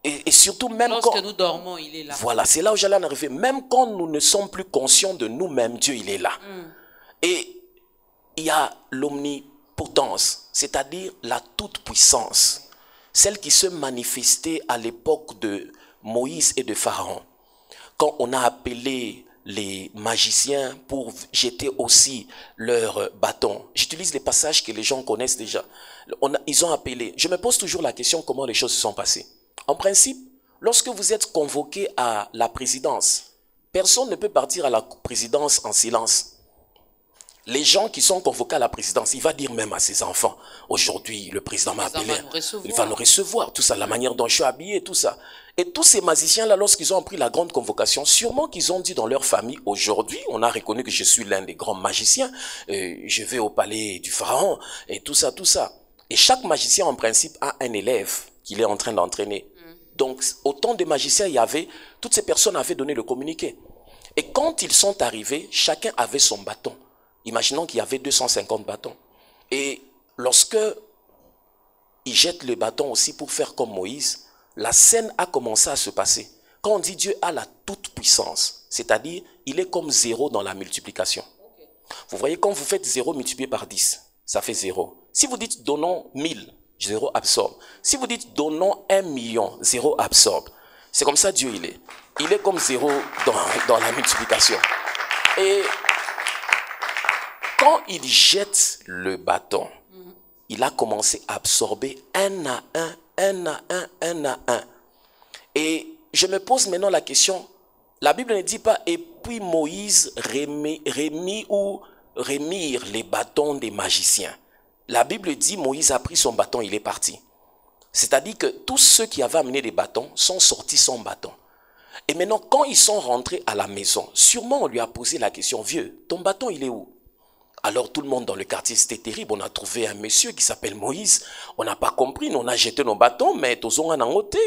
Et surtout même lorsque nous dormons, il est là. Voilà, c'est là où j'allais en arriver. Même quand nous ne sommes plus conscients de nous-mêmes, Dieu il est là. Et il y a l'omnipotence, c'est-à-dire la toute-puissance. Celle qui se manifestait à l'époque de Moïse et de Pharaon. Quand on a appelé les magiciens pour jeter aussi leur bâton. J'utilise les passages que les gens connaissent déjà. Ils ont appelé. Je me pose toujours la question comment les choses se sont passées. En principe, lorsque vous êtes convoqué à la présidence, personne ne peut partir à la présidence en silence. Les gens qui sont convoqués à la présidence, il va dire même à ses enfants, aujourd'hui le président m'a appelé, il va nous recevoir, tout ça, la manière dont je suis habillé, tout ça. Et tous ces magiciens-là, lorsqu'ils ont pris la grande convocation, sûrement qu'ils ont dit dans leur famille, aujourd'hui, on a reconnu que je suis l'un des grands magiciens, je vais au palais du pharaon, et tout ça, tout ça. Et chaque magicien, en principe, a un élève qu'il est en train d'entraîner. Donc, autant de magiciens il y avait, toutes ces personnes avaient donné le communiqué. Et quand ils sont arrivés, chacun avait son bâton. Imaginons qu'il y avait 250 bâtons. Et lorsque ils jettent le bâton aussi pour faire comme Moïse, la scène a commencé à se passer. Quand on dit Dieu a la toute puissance, c'est-à-dire il est comme 0 dans la multiplication. Vous voyez, quand vous faites 0 multiplié par 10, ça fait 0. Si vous dites donnons 1000, 0 absorbe. Si vous dites donnons 1 million, 0 absorbe. C'est comme ça Dieu il est. Il est comme 0 dans la multiplication. Et quand il jette le bâton, il a commencé à absorber un à un, un à un, un à un. Et je me pose maintenant la question, la Bible ne dit pas, et puis Moïse remirent les bâtons des magiciens. La Bible dit, Moïse a pris son bâton, il est parti. C'est-à-dire que tous ceux qui avaient amené des bâtons sont sortis sans bâton. Et maintenant, quand ils sont rentrés à la maison, sûrement on lui a posé la question, vieux, ton bâton il est où? Alors tout le monde dans le quartier, c'était terrible. On a trouvé un monsieur qui s'appelle Moïse. On n'a pas compris, nous on a jeté nos bâtons, mais tous on a ôté,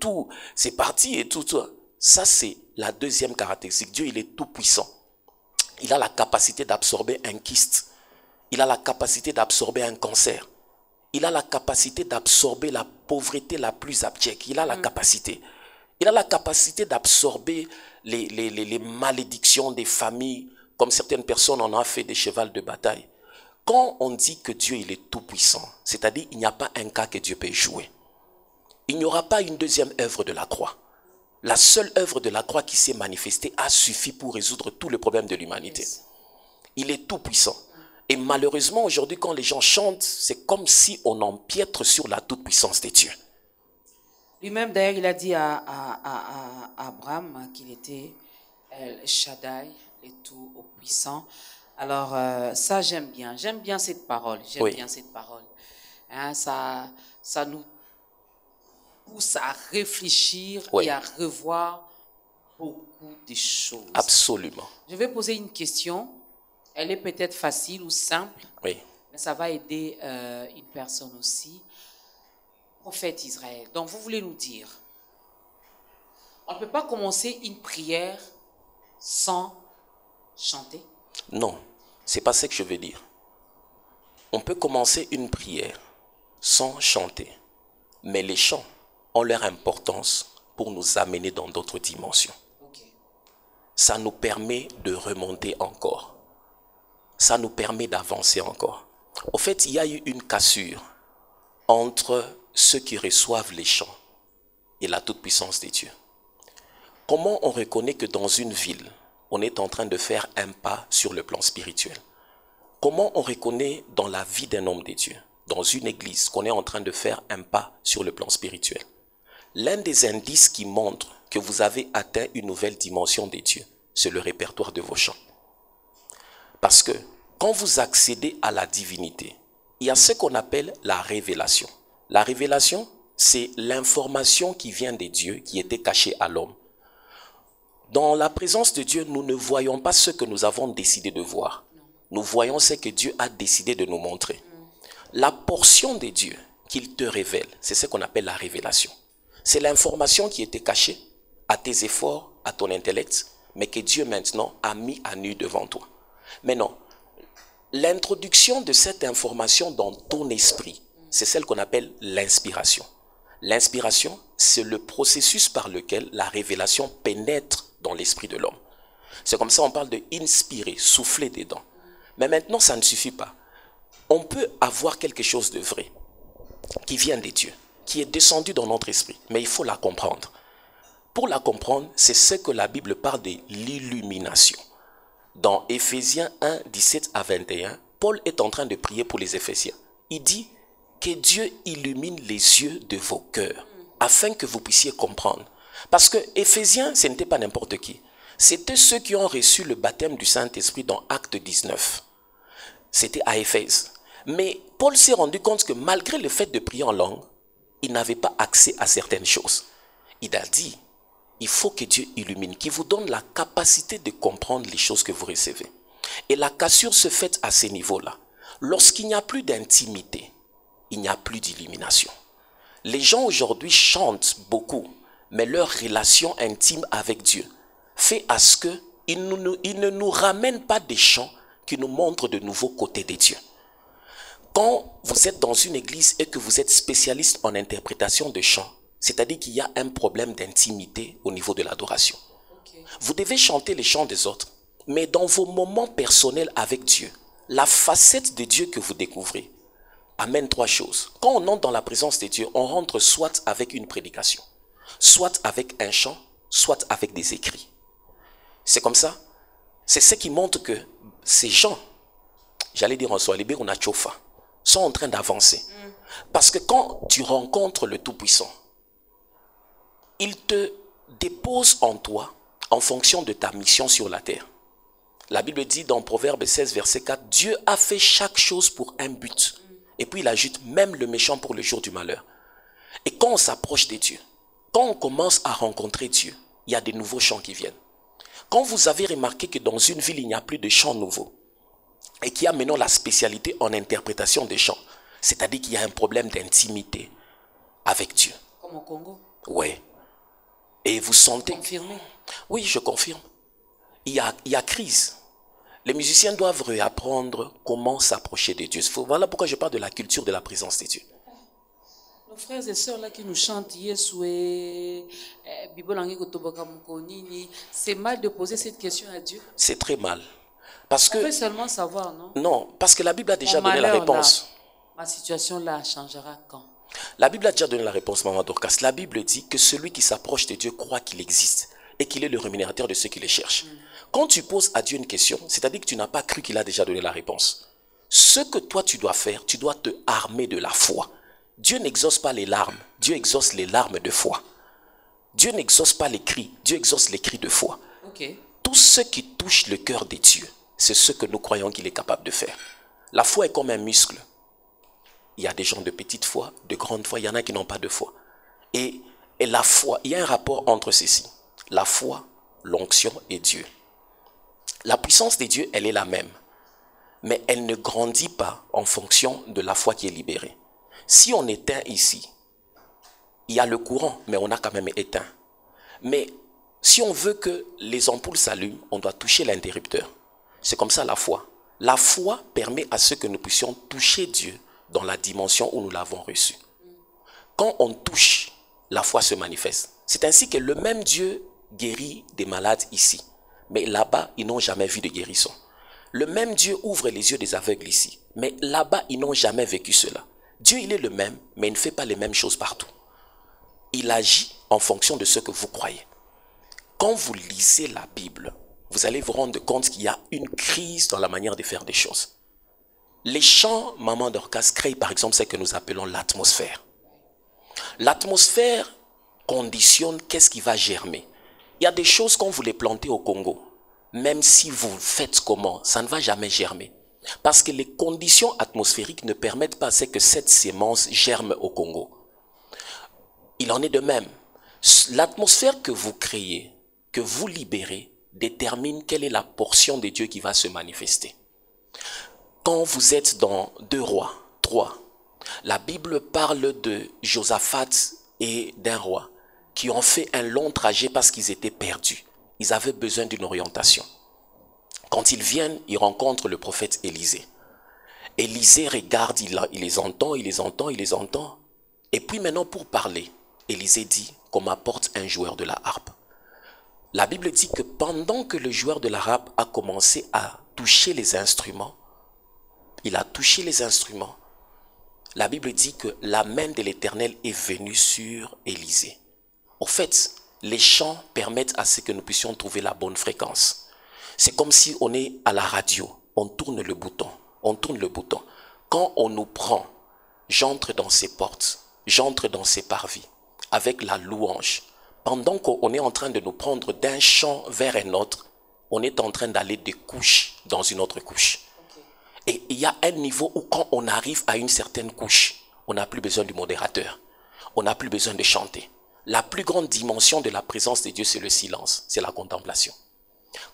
tout, c'est parti et tout. Ça c'est la deuxième caractéristique. Dieu il est tout puissant. Il a la capacité d'absorber un kyste. Il a la capacité d'absorber un cancer. Il a la capacité d'absorber la pauvreté la plus abjecte. Il a la capacité. Il a la capacité d'absorber les malédictions des familles. Comme certaines personnes en ont fait des chevals de bataille. Quand on dit que Dieu il est tout puissant, c'est-à-dire il n'y a pas un cas que Dieu peut jouer. Il n'y aura pas une deuxième œuvre de la croix. La seule œuvre de la croix qui s'est manifestée a suffi pour résoudre tous les problèmes de l'humanité. Il est tout puissant. Et malheureusement aujourd'hui quand les gens chantent, c'est comme si on empiètre sur la toute puissance de Dieu. Lui-même d'ailleurs il a dit à Abraham qu'il était El Shaddai, le tout au puissant. Alors ça j'aime bien cette parole, bien cette parole. Hein, ça nous pousse à réfléchir et à revoir beaucoup de choses. Absolument. Je vais poser une question, elle est peut-être facile ou simple, mais ça va aider une personne aussi. Prophète Israël, donc vous voulez nous dire, on ne peut pas commencer une prière sans chanter? Non, c'est pas ce que je veux dire. On peut commencer une prière sans chanter, mais les chants ont leur importance pour nous amener dans d'autres dimensions. Ça nous permet de remonter encore. Ça nous permet d'avancer encore. Au fait, il y a eu une cassure entre ceux qui reçoivent les chants et la toute-puissance de Dieu. Comment on reconnaît que dans une ville, on est en train de faire un pas sur le plan spirituel? Comment on reconnaît dans la vie d'un homme de Dieu, dans une église, qu'on est en train de faire un pas sur le plan spirituel? L'un des indices qui montre que vous avez atteint une nouvelle dimension de Dieu, c'est le répertoire de vos chants. Parce que quand vous accédez à la divinité, il y a ce qu'on appelle la révélation. La révélation, c'est l'information qui vient de Dieu, qui était cachée à l'homme. Dans la présence de Dieu, nous ne voyons pas ce que nous avons décidé de voir. Nous voyons ce que Dieu a décidé de nous montrer. La portion de Dieu qu'il te révèle, c'est ce qu'on appelle la révélation. C'est l'information qui était cachée à tes efforts, à ton intellect, mais que Dieu maintenant a mis à nu devant toi. Maintenant, l'introduction de cette information dans ton esprit, c'est celle qu'on appelle l'inspiration. L'inspiration, c'est le processus par lequel la révélation pénètre dans l'esprit de l'homme. C'est comme ça on parle de inspirer, souffler dedans. Mais maintenant, ça ne suffit pas. On peut avoir quelque chose de vrai qui vient de Dieu, qui est descendu dans notre esprit, mais il faut la comprendre. Pour la comprendre, c'est ce que la Bible parle de l'illumination. Dans Éphésiens 1, 17 à 21, Paul est en train de prier pour les Éphésiens. Il dit que Dieu illumine les yeux de vos cœurs, afin que vous puissiez comprendre. Parce que Éphésiens, ce n'était pas n'importe qui. C'était ceux qui ont reçu le baptême du Saint-Esprit dans Acte 19. C'était à Éphèse. Mais Paul s'est rendu compte que malgré le fait de prier en langue, il n'avait pas accès à certaines choses. Il a dit, il faut que Dieu illumine, qu'il vous donne la capacité de comprendre les choses que vous recevez. Et la cassure se fait à ce niveau-là. Lorsqu'il n'y a plus d'intimité, il n'y a plus d'illumination. Les gens aujourd'hui chantent beaucoup, mais leur relation intime avec Dieu fait à ce qu'ils ne nous ramènent pas des chants qui nous montrent de nouveaux côtés de Dieu. Quand vous êtes dans une église et que vous êtes spécialiste en interprétation de chants, c'est-à-dire qu'il y a un problème d'intimité au niveau de l'adoration. Okay. Vous devez chanter les chants des autres, mais dans vos moments personnels avec Dieu, la facette de Dieu que vous découvrez amène 3 choses. Quand on entre dans la présence de Dieu, on rentre soit avec une prédication, soit avec un chant, soit avec des écrits. C'est comme ça. C'est ce qui montre que ces gens, j'allais dire en Swahili, on a chofa, sont en train d'avancer. Parce que quand tu rencontres le Tout-Puissant, il te dépose en toi en fonction de ta mission sur la terre. La Bible dit dans Proverbe 16, verset 4, Dieu a fait chaque chose pour un but. Et puis il ajoute même le méchant pour le jour du malheur. Et quand on s'approche de Dieu, quand on commence à rencontrer Dieu, il y a des nouveaux chants qui viennent. Quand vous avez remarqué que dans une ville, il n'y a plus de chants nouveaux, et qu'il y a maintenant la spécialité en interprétation des chants, c'est-à-dire qu'il y a un problème d'intimité avec Dieu. Comme au Congo? Oui. Et vous sentez... Confirmé? Oui, je confirme. Il y a crise. Les musiciens doivent réapprendre comment s'approcher de Dieu. Voilà pourquoi je parle de la culture de la présence de Dieu. Nos frères et sœurs là qui nous chantent Yesoué, c'est mal de poser cette question à Dieu. C'est très mal. Parce que... On peut seulement savoir, non? Non, parce que la Bible a déjà donné la réponse. Là, ma situation là changera quand? La Bible a déjà donné la réponse, Maman Dorcas. La Bible dit que celui qui s'approche de Dieu croit qu'il existe et qu'il est le rémunérateur de ceux qui le cherchent. Quand tu poses à Dieu une question, c'est-à-dire que tu n'as pas cru qu'il a déjà donné la réponse. Ce que toi tu dois faire, tu dois te armer de la foi. Dieu n'exauce pas les larmes, Dieu exauce les larmes de foi. Dieu n'exauce pas les cris, Dieu exauce les cris de foi. Okay. Tout ce qui touche le cœur de Dieu, c'est ce que nous croyons qu'il est capable de faire. La foi est comme un muscle. Il y a des gens de petite foi, de grande foi, il y en a qui n'ont pas de foi. Et la foi, il y a un rapport entre ceci. La foi, l'onction et Dieu. La puissance de Dieu, elle est la même. Mais elle ne grandit pas en fonction de la foi qui est libérée. Si on éteint ici, il y a le courant, mais on a quand même éteint. Mais si on veut que les ampoules s'allument, on doit toucher l'interrupteur. C'est comme ça la foi. La foi permet à ce que nous puissions toucher Dieu dans la dimension où nous l'avons reçu. Quand on touche, la foi se manifeste. C'est ainsi que le même Dieu guérit des malades ici. Mais là-bas, ils n'ont jamais vu de guérison. Le même Dieu ouvre les yeux des aveugles ici. Mais là-bas, ils n'ont jamais vécu cela. Dieu, il est le même, mais il ne fait pas les mêmes choses partout. Il agit en fonction de ce que vous croyez. Quand vous lisez la Bible, vous allez vous rendre compte qu'il y a une crise dans la manière de faire des choses. Les chants, Maman Dorcas, créent par exemple ce que nous appelons l'atmosphère. L'atmosphère conditionne qu'est-ce qui va germer. Il y a des choses quand vous les plantez au Congo, même si vous faites comment, ça ne va jamais germer. Parce que les conditions atmosphériques ne permettent pas que cette sémence germe au Congo. Il en est de même. L'atmosphère que vous créez, que vous libérez, détermine quelle est la portion de Dieu qui va se manifester. Quand vous êtes dans 2 Rois 3, la Bible parle de Josaphat et d'un roi qui ont fait un long trajet parce qu'ils étaient perdus. Ils avaient besoin d'une orientation. Quand ils viennent, ils rencontrent le prophète Élisée. Élisée regarde, il les entend, il les entend, il les entend. Et puis maintenant, pour parler, Élisée dit qu'on m'apporte un joueur de la harpe. La Bible dit que pendant que le joueur de la harpe a commencé à toucher les instruments, il a touché les instruments. La Bible dit que la main de l'Éternel est venue sur Élisée. Au fait, les chants permettent à ce que nous puissions trouver la bonne fréquence. C'est comme si on est à la radio, on tourne le bouton, on tourne le bouton. Quand on nous prend, j'entre dans ces portes, j'entre dans ces parvis, avec la louange. Pendant qu'on est en train de nous prendre d'un champ vers un autre, on est en train d'aller de couche dans une autre couche. Et il y a un niveau où quand on arrive à une certaine couche, on n'a plus besoin du modérateur. On n'a plus besoin de chanter. La plus grande dimension de la présence de Dieu, c'est le silence, c'est la contemplation.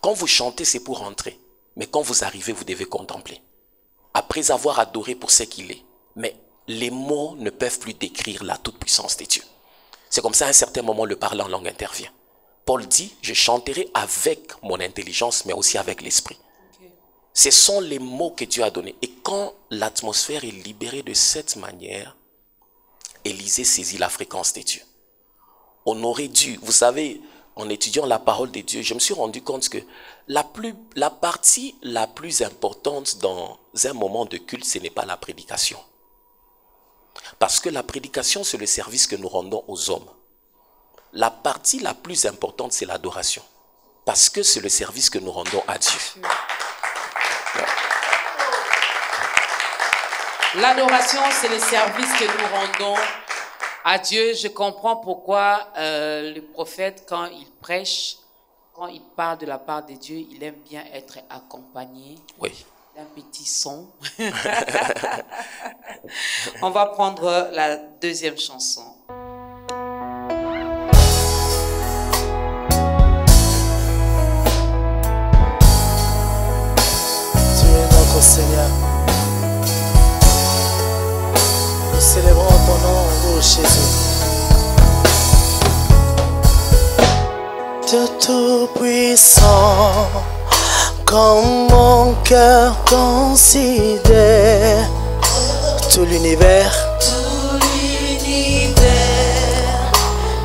Quand vous chantez, c'est pour entrer. Mais quand vous arrivez, vous devez contempler. Après avoir adoré pour ce qu'il est. Mais les mots ne peuvent plus décrire la toute-puissance de Dieu. C'est comme ça, à un certain moment, le parler en langue intervient. Paul dit, je chanterai avec mon intelligence, mais aussi avec l'esprit. Okay. Ce sont les mots que Dieu a donnés. Et quand l'atmosphère est libérée de cette manière, Élisée saisit la fréquence de Dieu. On aurait dû, vous savez, en étudiant la parole de Dieu, je me suis rendu compte que la partie la plus importante dans un moment de culte, ce n'est pas la prédication. Parce que la prédication, c'est le service que nous rendons aux hommes. La partie la plus importante, c'est l'adoration. Parce que c'est le service que nous rendons à Dieu. L'adoration, c'est le service que nous rendons à Dieu. Je comprends pourquoi le prophète, quand il prêche, quand il parle de la part de Dieu, il aime bien être accompagné d'un petit son. On va prendre la deuxième chanson. Tu es notre Seigneur. Nous célébrons ton nom, ô Jésus. Dieu Tout-Puissant, comme mon cœur considère tout l'univers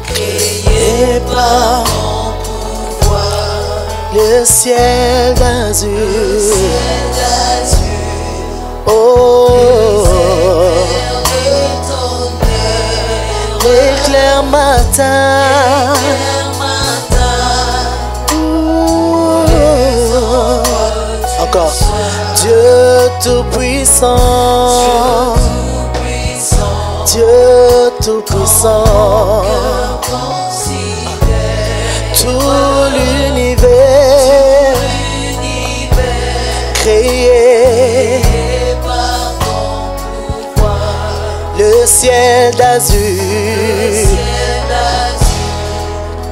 créé par mon pouvoir, le ciel d'azur, oh, l'éclair matin. Encore. Dieu Tout-Puissant, Dieu Tout-Puissant, tout l'univers créé par ton pouvoir, le ciel d'azur,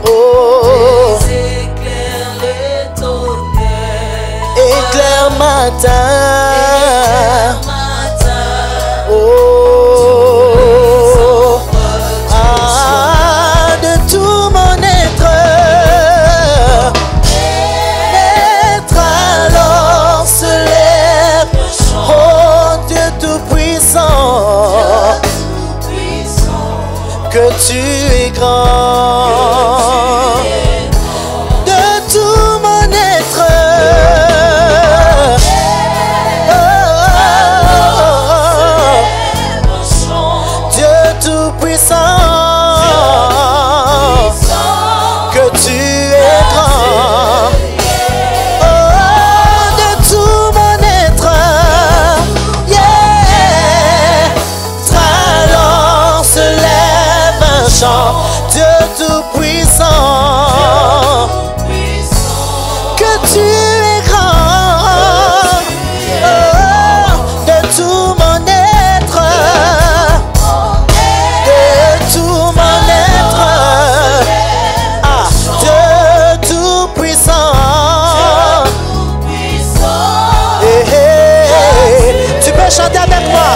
oh, éclair matin, oh, ah, de tout mon être alors se lève, oh Dieu Tout-Puissant, que tu es grand, de tout mon être. Dieu Tout-Puissant, que tu es grand, oh, de tout mon être, de tout mon être, ah, Dieu Tout-Puissant, tu peux chanter avec moi.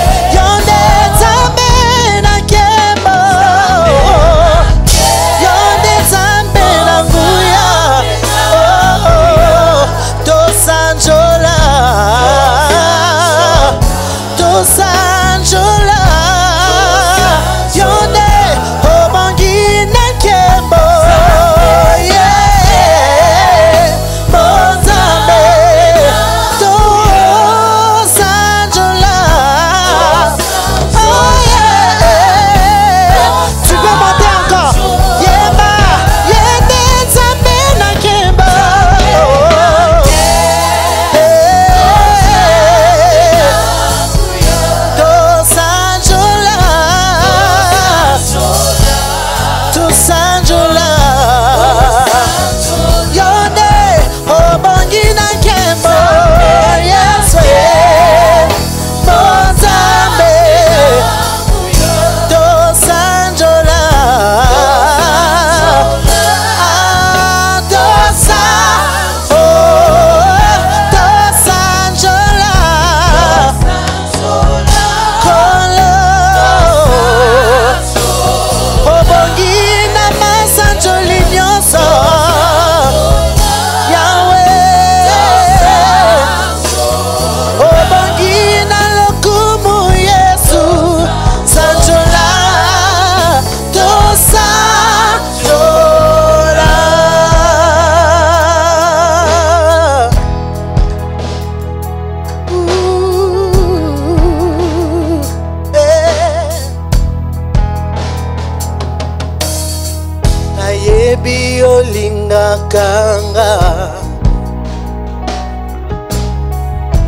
olingakanga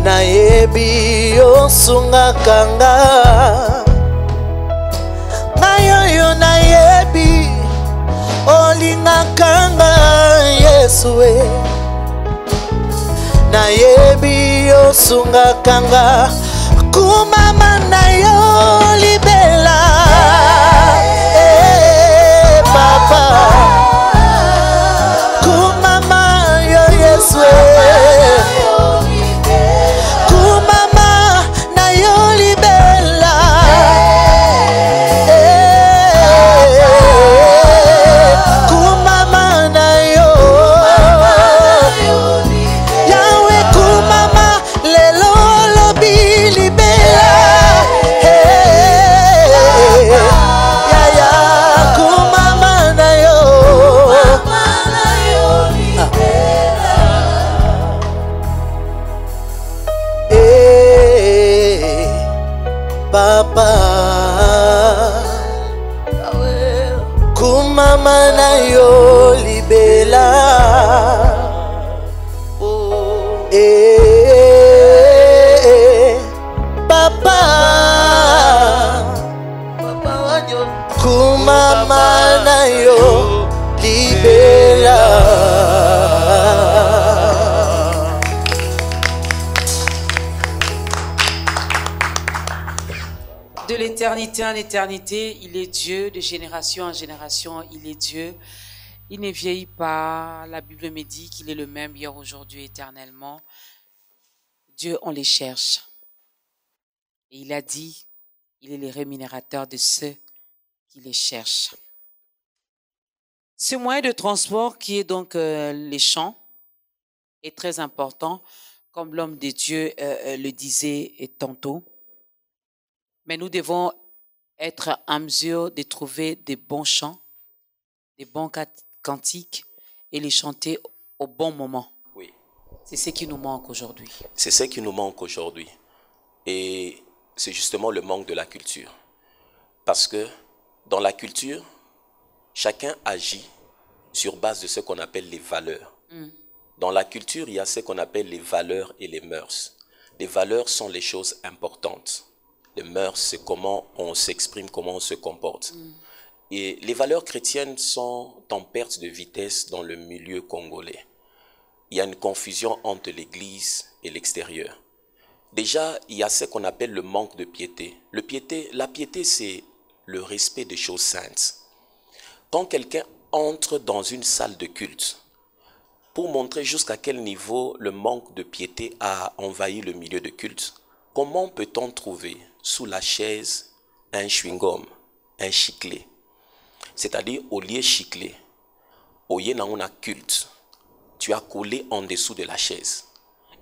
nayebi osungakanga nayoyo nayebi olingakanga Yesue nayebi osungakanga kumama nayo libela papa kumama yo Yesue kumama nayo libela kumama nayo yawe kumama lelo lobi libela yaya kumama nayo papa kumama nayo libela papa kumama nayo libela. De l'éternité en éternité, il est Dieu. De génération en génération, il est Dieu. Il ne vieillit pas. La Bible me dit qu'il est le même hier, aujourd'hui, éternellement. Dieu, on les cherche. Et il a dit, il est le rémunérateur de ceux qui les cherchent. Ce moyen de transport qui est donc les champs est très important, comme l'homme de Dieu le disait tantôt. Mais nous devons être en mesure de trouver des bons chants, des bons cantiques et les chanter au bon moment. Oui. C'est ce qui nous manque aujourd'hui. C'est ce qui nous manque aujourd'hui. Et c'est justement le manque de la culture. Parce que dans la culture, chacun agit sur base de ce qu'on appelle les valeurs. Dans la culture, il y a ce qu'on appelle les valeurs et les mœurs. Les valeurs sont les choses importantes. Les mœurs, c'est comment on s'exprime, comment on se comporte. Et les valeurs chrétiennes sont en perte de vitesse dans le milieu congolais. Il y a une confusion entre l'église et l'extérieur. Déjà, il y a ce qu'on appelle le manque de piété. La piété, c'est le respect des choses saintes. Quand quelqu'un entre dans une salle de culte, pour montrer jusqu'à quel niveau le manque de piété a envahi le milieu de culte, comment peut-on trouver sous la chaise un chewing-gum, un chiclet? C'est-à-dire, au lieu chiclet, au lieu on a culte, tu as collé en dessous de la chaise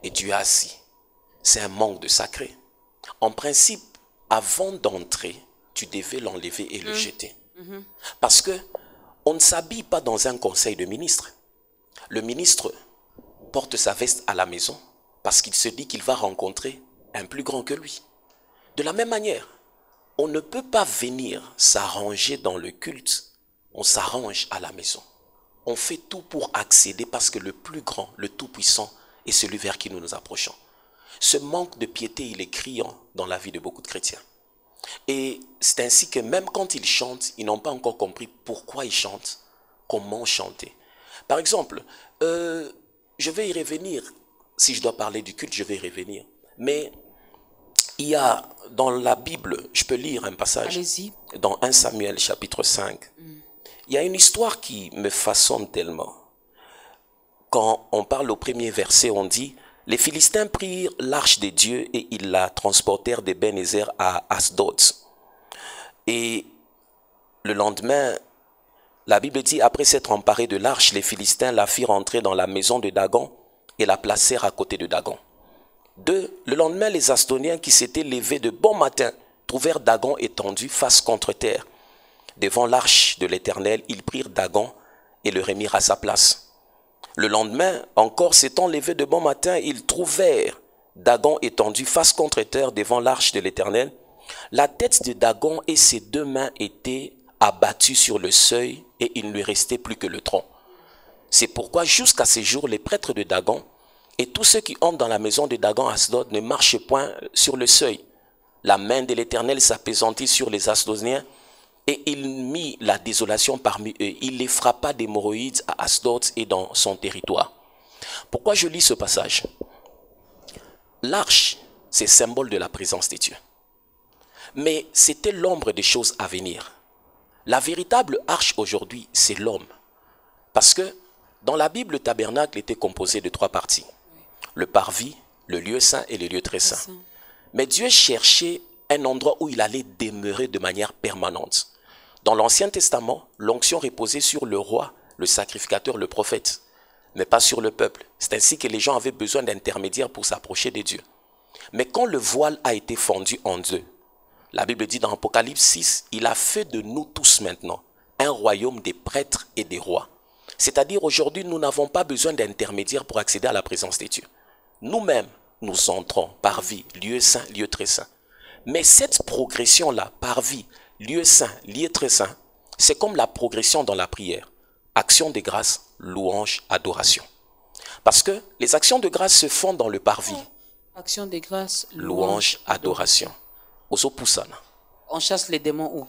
et tu es assis. C'est un manque de sacré. En principe, avant d'entrer, tu devais l'enlever et le jeter. Parce que on ne s'habille pas dans un conseil de ministres. Le ministre porte sa veste à la maison parce qu'il se dit qu'il va rencontrer un plus grand que lui. De la même manière, on ne peut pas venir s'arranger dans le culte. On s'arrange à la maison. On fait tout pour accéder parce que le plus grand, le tout-puissant est celui vers qui nous nous approchons. Ce manque de piété, il est criant dans la vie de beaucoup de chrétiens. Et c'est ainsi que même quand ils chantent, ils n'ont pas encore compris pourquoi ils chantent, comment chanter. Par exemple, je vais y revenir. Si je dois parler du culte, je vais y revenir. Mais il y a dans la Bible, je peux lire un passage. Allez-y. Dans 1 Samuel chapitre 5. Il y a une histoire qui me façonne tellement. Quand on parle au premier verset, on dit « Les Philistins prirent l'arche des dieux et ils la transportèrent d'Ebenezer à Asdod. » Et le lendemain, la Bible dit « Après s'être emparés de l'arche, les Philistins la firent entrer dans la maison de Dagon et la placèrent à côté de Dagon. » 2. Le lendemain, les Asdoniens qui s'étaient levés de bon matin trouvèrent Dagon étendu face contre terre. Devant l'arche de l'Éternel, ils prirent Dagon et le remirent à sa place. Le lendemain, encore s'étant levés de bon matin, ils trouvèrent Dagon étendu face contre terre devant l'arche de l'Éternel. La tête de Dagon et ses deux mains étaient abattues sur le seuil et il ne lui restait plus que le tronc. C'est pourquoi jusqu'à ce jour, les prêtres de Dagon et tous ceux qui entrent dans la maison de Dagon Asdod ne marchent point sur le seuil. La main de l'Éternel s'apaisantit sur les Asdodiens et il mit la désolation parmi eux. Il les frappa d'hémorroïdes à Asdod et dans son territoire. Pourquoi je lis ce passage? L'arche, c'est symbole de la présence de Dieu. Mais c'était l'ombre des choses à venir. La véritable arche aujourd'hui, c'est l'homme. Parce que dans la Bible, le tabernacle était composé de 3 parties. Le parvis, le lieu saint et le lieu très saint. Mais Dieu cherchait un endroit où il allait demeurer de manière permanente. Dans l'Ancien Testament, l'onction reposait sur le roi, le sacrificateur, le prophète, mais pas sur le peuple. C'est ainsi que les gens avaient besoin d'intermédiaires pour s'approcher de Dieu. Mais quand le voile a été fendu en deux, la Bible dit dans Apocalypse 6, il a fait de nous tous maintenant un royaume des prêtres et des rois. C'est-à-dire aujourd'hui, nous n'avons pas besoin d'intermédiaires pour accéder à la présence de Dieu. Nous-mêmes, nous entrons par vie, lieu saint, lieu très saint. Mais cette progression-là, par vie, lieu saint, lieu très saint, c'est comme la progression dans la prière. Action de grâce, louange, adoration. Parce que les actions de grâce se font dans le parvis. Action de grâce, Louange, adoration. On chasse les démons où?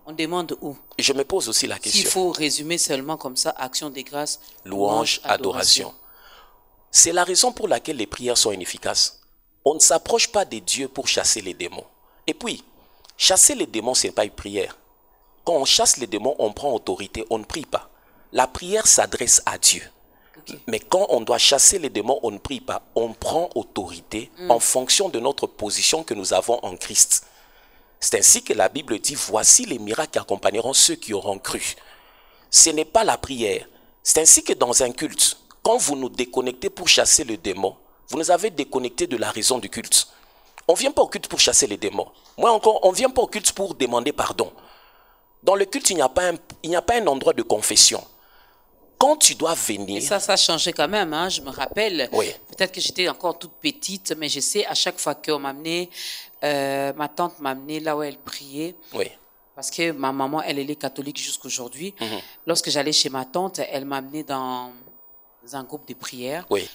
On demande où? Je me pose aussi la question. S'il faut résumer seulement comme ça, action de grâce, louange, adoration. C'est la raison pour laquelle les prières sont inefficaces. On ne s'approche pas de Dieu pour chasser les démons. Et puis, chasser les démons, ce n'est pas une prière. Quand on chasse les démons, on prend autorité, on ne prie pas. La prière s'adresse à Dieu. Okay. Mais quand on doit chasser les démons, on ne prie pas. On prend autorité en fonction de notre position que nous avons en Christ. C'est ainsi que la Bible dit, voici les miracles qui accompagneront ceux qui auront cru. Ce n'est pas la prière. C'est ainsi que dans un culte, quand vous nous déconnectez pour chasser le démon, vous nous avez déconnecté de la raison du culte. On ne vient pas au culte pour chasser les démons. Moi encore, on ne vient pas au culte pour demander pardon. Dans le culte, il n'y a pas un endroit de confession. Quand tu dois venir... Et ça a changé quand même, hein, je me rappelle. Oui. Peut-être que j'étais encore toute petite, mais je sais, à chaque fois qu'on m'amenait, ma tante m'amenait là où elle priait. Oui. Parce que ma maman, elle est catholique jusqu'aujourd'hui. Lorsque j'allais chez ma tante, elle m'amenait dans un groupe de prière. Oui.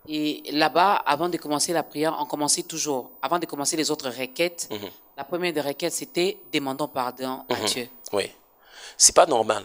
Et là-bas, avant de commencer la prière, on commençait toujours. Avant de commencer les autres requêtes, la première des requêtes, c'était « Demandons pardon à Dieu ». Oui. C'est pas normal.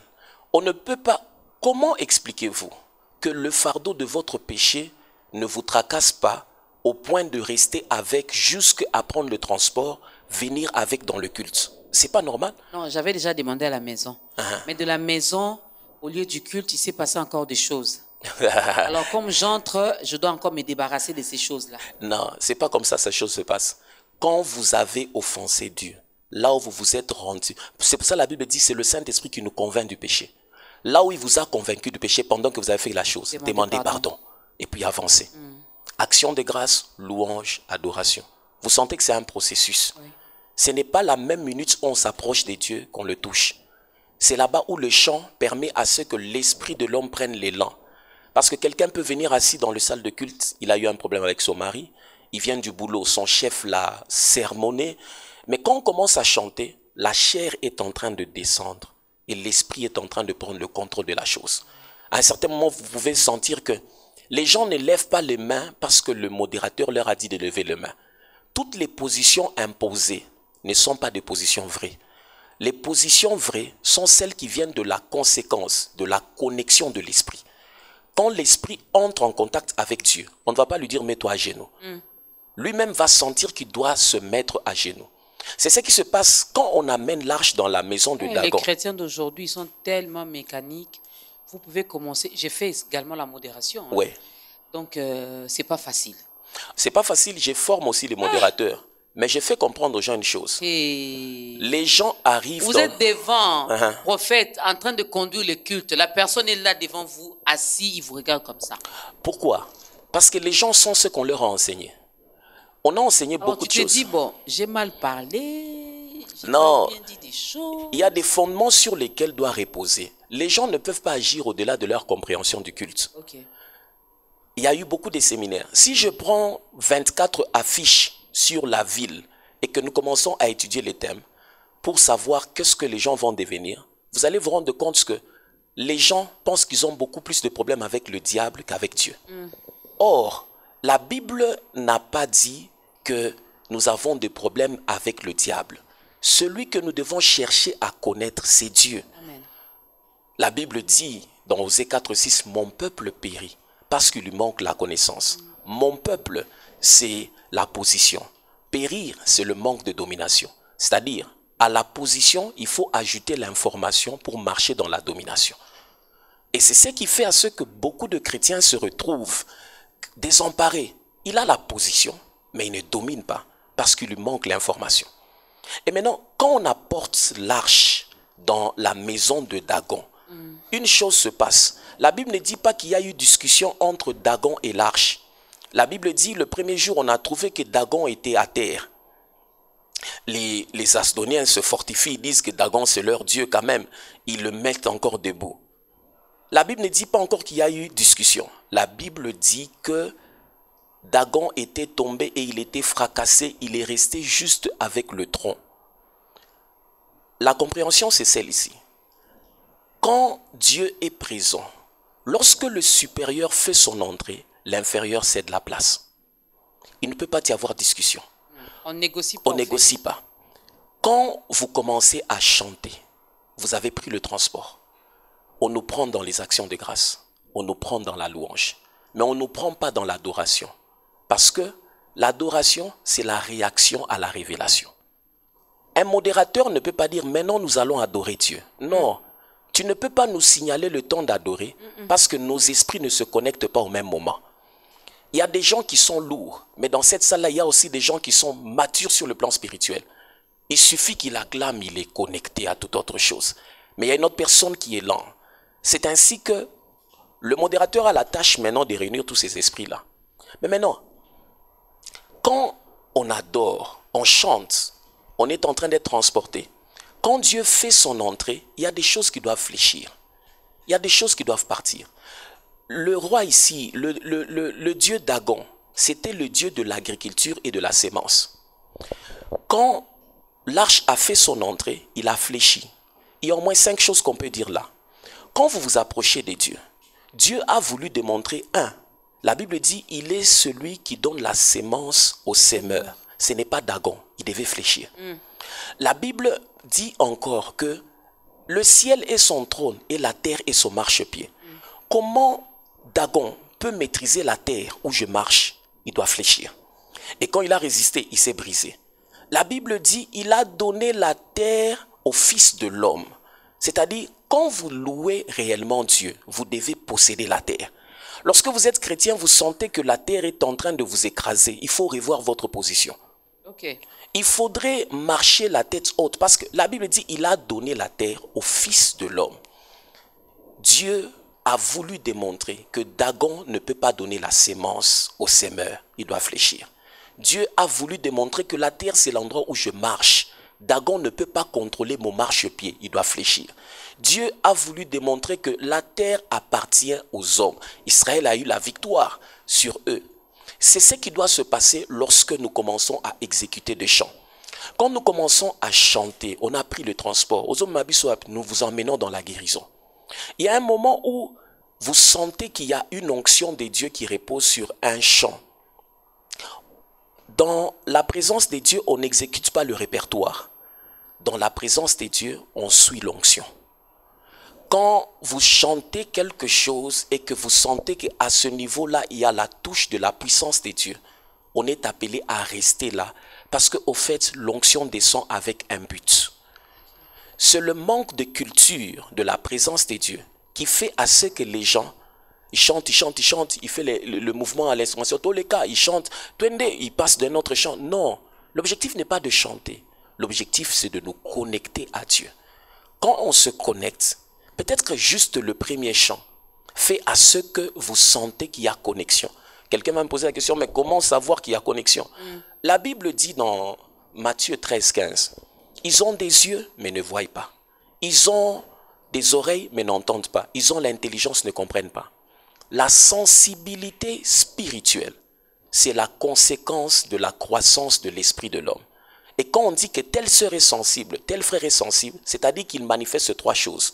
On ne peut pas... Comment expliquez-vous que le fardeau de votre péché ne vous tracasse pas au point de rester avec jusqu'à prendre le transport, venir avec dans le culte? C'est pas normal? Non, j'avais déjà demandé à la maison. Mais de la maison, au lieu du culte, il s'est passé encore des choses. Alors, comme j'entre, je dois encore me débarrasser de ces choses-là. Non, c'est pas comme ça ces choses se passent. Quand vous avez offensé Dieu, là où vous vous êtes rendu, c'est pour ça que la Bible dit c'est le Saint-Esprit qui nous convainc du péché. Là où il vous a convaincu du péché pendant que vous avez fait la chose, demandez pardon. Et puis avancez. Action de grâce, louange, adoration. Vous sentez que c'est un processus. Oui. Ce n'est pas la même minute où on s'approche de Dieu qu'on le touche. C'est là-bas où le chant permet à ce que l'esprit de l'homme prenne l'élan. Parce que quelqu'un peut venir assis dans le salle de culte, il a eu un problème avec son mari, il vient du boulot, son chef l'a sermonné, mais quand on commence à chanter, la chair est en train de descendre et l'esprit est en train de prendre le contrôle de la chose. À un certain moment, vous pouvez sentir que les gens ne lèvent pas les mains parce que le modérateur leur a dit de lever les mains. Toutes les positions imposées ne sont pas des positions vraies. Les positions vraies sont celles qui viennent de la conséquence, de la connexion de l'esprit. Quand l'esprit entre en contact avec Dieu, on ne va pas lui dire « mets-toi à genoux ». Lui-même va sentir qu'il doit se mettre à genoux. C'est ce qui se passe quand on amène l'arche dans la maison de Dagon. Les chrétiens d'aujourd'hui sont tellement mécaniques. Vous pouvez commencer. J'ai fait également la modération. Oui. Donc, c'est pas facile. C'est pas facile. Je forme aussi les modérateurs. Mais je fais comprendre aux gens une chose. Les gens arrivent. Vous êtes devant, prophète, en train de conduire le culte. La personne est là devant vous, assis, il vous regarde comme ça. Pourquoi? Parce que les gens sont ce qu'on leur a enseigné. On a enseigné beaucoup de choses. Tu te dis, bon, j'ai mal parlé, j'ai pas bien dit des choses. Il y a des fondements sur lesquels doit reposer. Les gens ne peuvent pas agir au-delà de leur compréhension du culte. Okay. Il y a eu beaucoup de séminaires. Si je prends 24 affiches sur la ville et que nous commençons à étudier les thèmes pour savoir qu'est-ce que les gens vont devenir, vous allez vous rendre compte que les gens pensent qu'ils ont beaucoup plus de problèmes avec le diable qu'avec Dieu. Or, la Bible n'a pas dit que nous avons des problèmes avec le diable. Celui que nous devons chercher à connaître, c'est Dieu. Amen. La Bible dit dans Osée 4:6, mon peuple périt parce qu'il lui manque la connaissance. Mon peuple, c'est la position. Périr, c'est le manque de domination. C'est-à-dire, à la position, il faut ajouter l'information pour marcher dans la domination. Et c'est ce qui fait à ce que beaucoup de chrétiens se retrouvent désemparés. Il a la position, mais il ne domine pas parce qu'il lui manque l'information. Et maintenant, quand on apporte l'arche dans la maison de Dagon, une chose se passe. La Bible ne dit pas qu'il y a eu discussion entre Dagon et l'arche. La Bible dit, le premier jour, on a trouvé que Dagon était à terre. Les Asdoniens se fortifient, ils disent que Dagon c'est leur Dieu quand même. Ils le mettent encore debout. La Bible ne dit pas encore qu'il y a eu discussion. La Bible dit que Dagon était tombé et il était fracassé. Il est resté juste avec le tronc. La compréhension, c'est celle-ci. Quand Dieu est présent, lorsque le supérieur fait son entrée, l'inférieur cède la place. Il ne peut pas y avoir discussion. On négocie pas. On négocie pas. Quand vous commencez à chanter, vous avez pris le transport. On nous prend dans les actions de grâce. On nous prend dans la louange. Mais on ne nous prend pas dans l'adoration. Parce que l'adoration, c'est la réaction à la révélation. Un modérateur ne peut pas dire, maintenant nous allons adorer Dieu. Non, tu ne peux pas nous signaler le temps d'adorer parce que nos esprits ne se connectent pas au même moment. Il y a des gens qui sont lourds, mais dans cette salle-là, il y a aussi des gens qui sont matures sur le plan spirituel. Il suffit qu'il acclame, il est connecté à toute autre chose. Mais il y a une autre personne qui est lente. C'est ainsi que le modérateur a la tâche maintenant de réunir tous ces esprits-là. Mais maintenant, quand on adore, on chante, on est en train d'être transporté. Quand Dieu fait son entrée, il y a des choses qui doivent fléchir. Il y a des choses qui doivent partir. Le roi ici, le dieu Dagon, c'était le dieu de l'agriculture et de la sémence. Quand l'arche a fait son entrée, il a fléchi. Il y a au moins 5 choses qu'on peut dire là. Quand vous vous approchez de Dieu, Dieu a voulu démontrer la Bible dit, il est celui qui donne la sémence au semeur. Ce n'est pas Dagon, il devait fléchir. La Bible dit encore que le ciel est son trône et la terre est son marchepied. Comment Dagon peut maîtriser la terre où je marche? Il doit fléchir. Et quand il a résisté, il s'est brisé. La Bible dit, il a donné la terre au Fils de l'homme. C'est-à-dire, quand vous louez réellement Dieu, vous devez posséder la terre. Lorsque vous êtes chrétien, vous sentez que la terre est en train de vous écraser. Il faut revoir votre position. Okay. Il faudrait marcher la tête haute parce que la Bible dit, il a donné la terre au Fils de l'homme. Dieu a voulu démontrer que Dagon ne peut pas donner la sémence au semeur. Il doit fléchir. Dieu a voulu démontrer que la terre, c'est l'endroit où je marche. Dagon ne peut pas contrôler mon marchepied. Il doit fléchir. Dieu a voulu démontrer que la terre appartient aux hommes. Israël a eu la victoire sur eux. C'est ce qui doit se passer lorsque nous commençons à exécuter des chants. Quand nous commençons à chanter, on a pris le transport. Nous vous emmenons dans la guérison. Il y a un moment où vous sentez qu'il y a une onction de Dieu qui repose sur un chant. Dans la présence de Dieu, on n'exécute pas le répertoire. Dans la présence de Dieu, on suit l'onction. Quand vous chantez quelque chose et que vous sentez qu'à ce niveau-là, il y a la touche de la puissance de Dieu, on est appelé à rester là. Parce qu'au fait, l'onction descend avec un but. C'est le manque de culture de la présence de Dieu qui fait à ce que les gens, ils chantent, ils font le mouvement à l'instrumentation. Dans tous les cas, ils chantent, ils passent d'un autre chant. Non, l'objectif n'est pas de chanter. L'objectif, c'est de nous connecter à Dieu. Quand on se connecte, peut-être que juste le premier chant fait à ce que vous sentez qu'il y a connexion. Quelqu'un m'a posé la question, mais comment savoir qu'il y a connexion? La Bible dit dans Matthieu 13, 15, ils ont des yeux, mais ne voient pas. Ils ont des oreilles, mais n'entendent pas. Ils ont l'intelligence, ne comprennent pas. La sensibilité spirituelle, c'est la conséquence de la croissance de l'esprit de l'homme. Et quand on dit que tel sœur est sensible, tel frère est sensible, c'est-à-dire qu'il manifeste 3 choses.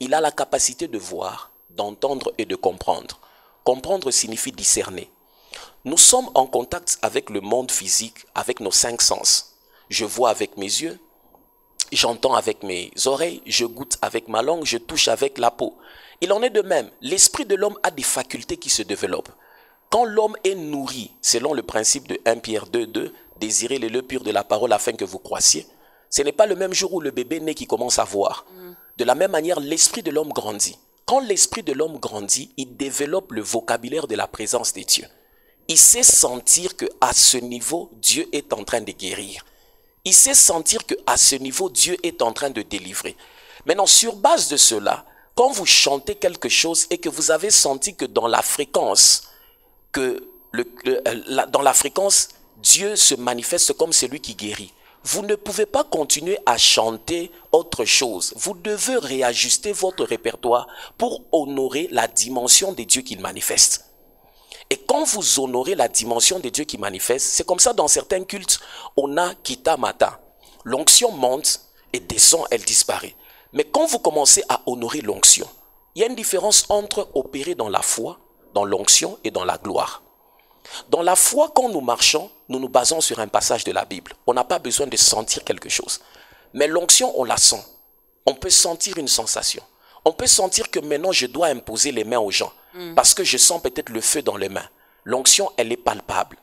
il a la capacité de voir, d'entendre et de comprendre. Comprendre signifie discerner. Nous sommes en contact avec le monde physique, avec nos 5 sens. Je vois avec mes yeux, j'entends avec mes oreilles, je goûte avec ma langue, je touche avec la peau. Il en est de même. L'esprit de l'homme a des facultés qui se développent. Quand l'homme est nourri, selon le principe de 1 Pierre 2:2, désirez les leux purs de la parole afin que vous croissiez, ce n'est pas le même jour où le bébé naît qui commence à voir. De la même manière, l'esprit de l'homme grandit. Quand l'esprit de l'homme grandit, il développe le vocabulaire de la présence de Dieu. Il sait sentir qu'à ce niveau, Dieu est en train de guérir. Il sait sentir qu'à ce niveau, Dieu est en train de délivrer. Maintenant, sur base de cela, quand vous chantez quelque chose et que vous avez senti que dans la fréquence, Dieu se manifeste comme celui qui guérit, vous ne pouvez pas continuer à chanter autre chose. Vous devez réajuster votre répertoire pour honorer la dimension de Dieu qu'il manifeste. Et quand vous honorez la dimension de Dieu qui manifeste, c'est comme ça dans certains cultes, on a Kita Mata. L'onction monte et descend, elle disparaît. Mais quand vous commencez à honorer l'onction, il y a une différence entre opérer dans la foi, dans l'onction et dans la gloire. Dans la foi, quand nous marchons, nous nous basons sur un passage de la Bible. On n'a pas besoin de sentir quelque chose. Mais l'onction, on la sent. On peut sentir une sensation. On peut sentir que maintenant, je dois imposer les mains aux gens. Parce que je sens peut-être le feu dans les mains. L'onction, elle est palpable.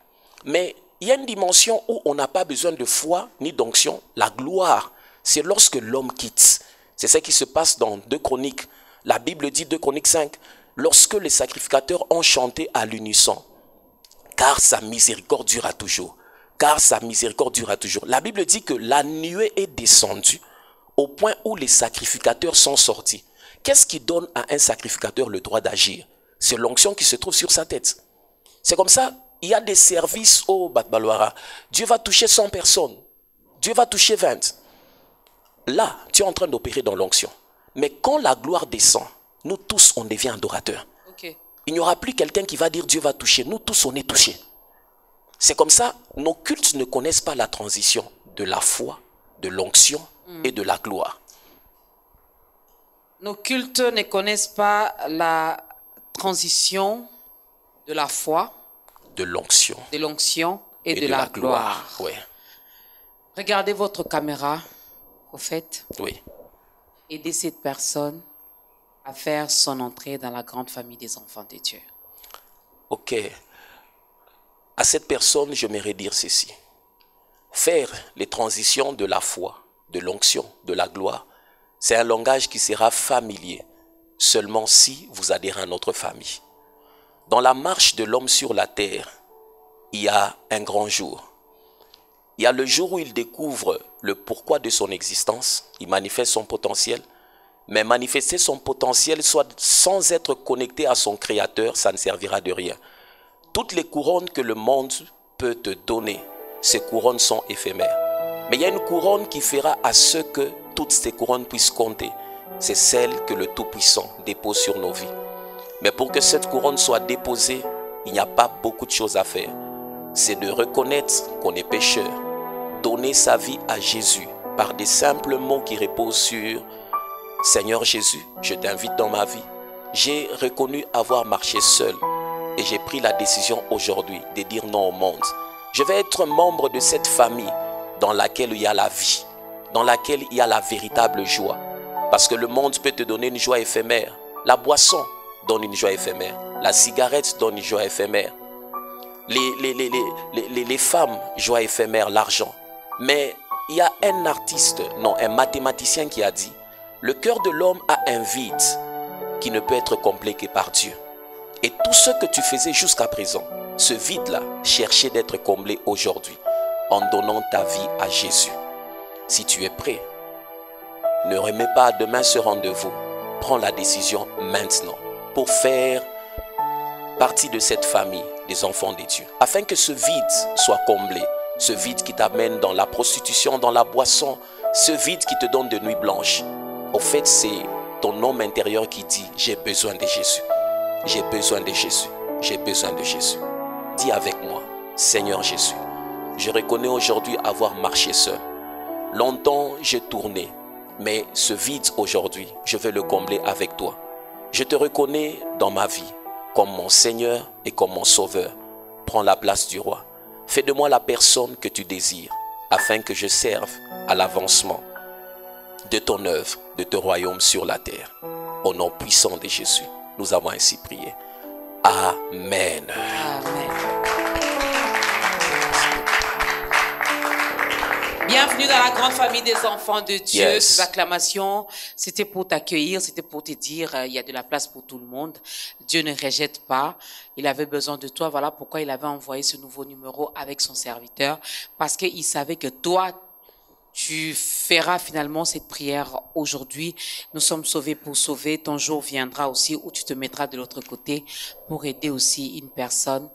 Mais il y a une dimension où on n'a pas besoin de foi ni d'onction. La gloire, c'est lorsque l'homme quitte. C'est ce qui se passe dans 2 Chroniques. La Bible dit, 2 Chroniques 5, lorsque les sacrificateurs ont chanté à l'unisson, car sa miséricorde durera toujours. Car sa miséricorde durera toujours. La Bible dit que la nuée est descendue au point où les sacrificateurs sont sortis. Qu'est-ce qui donne à un sacrificateur le droit d'agir? C'est l'onction qui se trouve sur sa tête. C'est comme ça, il y a des services au Batbaloara. Dieu va toucher 100 personnes. Dieu va toucher 20. Là, tu es en train d'opérer dans l'onction. Mais quand la gloire descend, nous tous, on devient adorateurs. Okay. Il n'y aura plus quelqu'un qui va dire Dieu va toucher. Nous tous, on est touchés. C'est comme ça, nos cultes ne connaissent pas la transition de la foi, de l'onction et de la gloire. Nos cultes ne connaissent pas la transition de la foi, de l'onction et de la gloire. Oui. Regardez votre caméra, au fait. Oui. Aidez cette personne à faire son entrée dans la grande famille des enfants de Dieu. Ok. À cette personne, j'aimerais dire ceci. Faire les transitions de la foi, de l'onction, de la gloire, c'est un langage qui sera familier seulement si vous adhérez à notre famille. Dans la marche de l'homme sur la terre, il y a un grand jour. Il y a le jour où il découvre le pourquoi de son existence, il manifeste son potentiel, mais manifester son potentiel sans être connecté à son créateur, ça ne servira de rien. Toutes les couronnes que le monde peut te donner, ces couronnes sont éphémères. Mais il y a une couronne qui fera à ce que toutes ces couronnes puissent compter. C'est celle que le Tout-Puissant dépose sur nos vies. Mais pour que cette couronne soit déposée, il n'y a pas beaucoup de choses à faire. C'est de reconnaître qu'on est pécheur, donner sa vie à Jésus par des simples mots qui reposent sur « Seigneur Jésus, je t'invite dans ma vie ». J'ai reconnu avoir marché seul et j'ai pris la décision aujourd'hui de dire non au monde. Je vais être membre de cette famille dans laquelle il y a la vie, dans laquelle il y a la véritable joie. Parce que le monde peut te donner une joie éphémère. La boisson donne une joie éphémère. La cigarette donne une joie éphémère. Les femmes, joie éphémère, l'argent. Mais il y a un artiste, non, un mathématicien qui a dit « Le cœur de l'homme a un vide qui ne peut être comblé que par Dieu. » Et tout ce que tu faisais jusqu'à présent, ce vide-là, cherchait d'être comblé aujourd'hui en donnant ta vie à Jésus. Si tu es prêt, ne remets pas à demain ce rendez-vous. Prends la décision maintenant pour faire partie de cette famille des enfants de Dieu. Afin que ce vide soit comblé. Ce vide qui t'amène dans la prostitution, dans la boisson. Ce vide qui te donne de nuits blanches. Au fait, c'est ton homme intérieur qui dit « J'ai besoin de Jésus. J'ai besoin de Jésus. J'ai besoin de Jésus. » Dis avec moi « Seigneur Jésus, je reconnais aujourd'hui avoir marché seul. Longtemps, j'ai tourné Mais ce vide aujourd'hui, je vais le combler avec toi. Je te reconnais dans ma vie comme mon Seigneur et comme mon Sauveur. Prends la place du roi. Fais de moi la personne que tu désires, afin que je serve à l'avancement de ton œuvre, de ton royaume sur la terre. Au nom puissant de Jésus, nous avons ainsi prié. Amen. Amen. Bienvenue dans la grande famille des enfants de Dieu. Yes. Ces acclamations, c'était pour t'accueillir, c'était pour te dire, il y a de la place pour tout le monde. Dieu ne rejette pas. Il avait besoin de toi. Voilà pourquoi il avait envoyé ce nouveau numéro avec son serviteur. Parce qu'il savait que toi, tu feras finalement cette prière aujourd'hui. Nous sommes sauvés pour sauver. Ton jour viendra aussi où tu te mettras de l'autre côté pour aider aussi une personne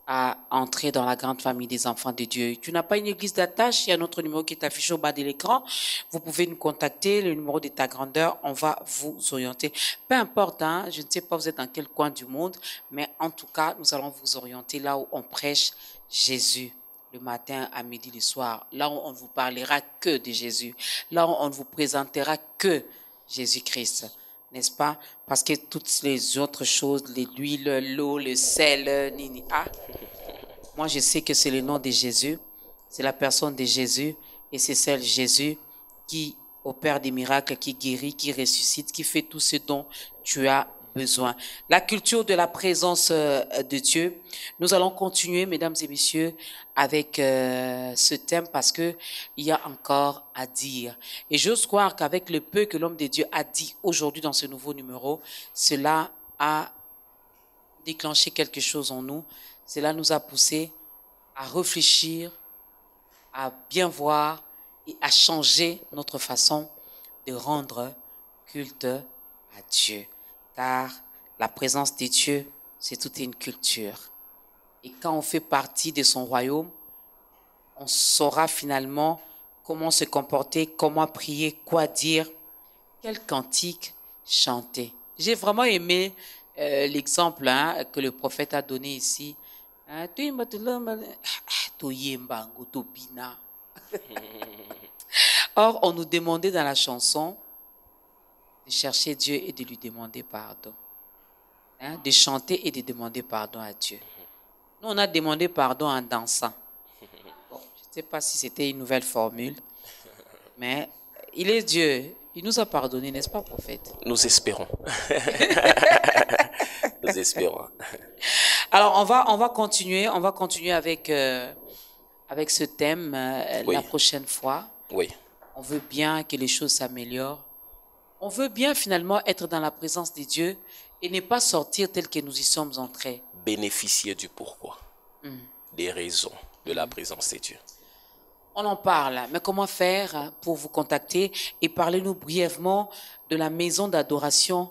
à entrer dans la grande famille des enfants de Dieu. Tu n'as pas une église d'attache, il y a notre numéro qui est affiché au bas de l'écran. Vous pouvez nous contacter, le numéro de ta grandeur, on va vous orienter. Peu importe, hein, je ne sais pas vous êtes dans quel coin du monde, mais en tout cas, nous allons vous orienter là où on prêche Jésus. Le matin, à midi, le soir, là où on ne vous parlera que de Jésus, là où on ne vous présentera que Jésus-Christ, n'est-ce pas? Parce que toutes les autres choses, l'huile, l'eau, le sel, nini, moi je sais que c'est le nom de Jésus, c'est la personne de Jésus, et c'est celle Jésus qui opère des miracles, qui guérit, qui ressuscite, qui fait tout ce dont tu as besoin. La culture de la présence de Dieu. Nous allons continuer, mesdames et messieurs, avec ce thème parce que il y a encore à dire. Et j'ose croire qu'avec le peu que l'homme de Dieu a dit aujourd'hui dans ce nouveau numéro, cela a déclenché quelque chose en nous. Cela nous a poussé à réfléchir, à bien voir et à changer notre façon de rendre culte à Dieu. Car la présence de Dieu, c'est toute une culture. Et quand on fait partie de son royaume, on saura finalement comment se comporter, comment prier, quoi dire, quel cantique chanter. J'ai vraiment aimé l'exemple que le prophète a donné ici. Or, on nous demandait dans la chanson de chercher Dieu et de lui demander pardon. De chanter et de demander pardon à Dieu. Nous, on a demandé pardon en dansant. Bon, je ne sais pas si c'était une nouvelle formule, mais il est Dieu. Il nous a pardonné, n'est-ce pas, prophète? Nous espérons. Nous espérons. Alors, on va continuer avec ce thème Oui. la prochaine fois. Oui. On veut bien que les choses s'améliorent. On veut bien finalement être dans la présence de Dieu et ne pas sortir tel que nous y sommes entrés. Bénéficier du pourquoi, des raisons de la présence de Dieu. On en parle, mais comment faire pour vous contacter et parlez-nous brièvement de la maison d'adoration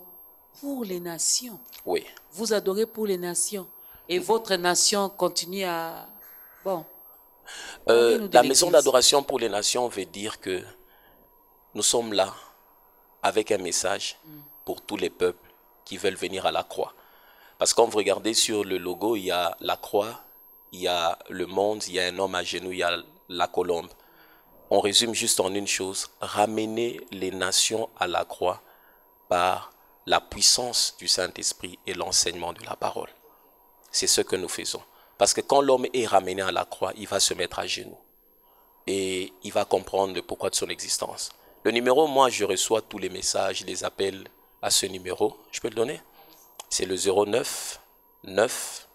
pour les nations. Oui. Vous adorez pour les nations et votre nation continue à... Bon. La maison d'adoration pour les nations veut dire que nous sommes là avec un message pour tous les peuples qui veulent venir à la croix. Parce que quand vous regardez sur le logo, il y a la croix, il y a le monde, il y a un homme à genoux, il y a la colombe. On résume juste en une chose, ramener les nations à la croix par la puissance du Saint-Esprit et l'enseignement de la parole. C'est ce que nous faisons. Parce que quand l'homme est ramené à la croix, il va se mettre à genoux. Et il va comprendre le pourquoi de son existence. Le numéro, moi, je reçois tous les messages, je les appelle à ce numéro. Je peux le donner? C'est le 09 9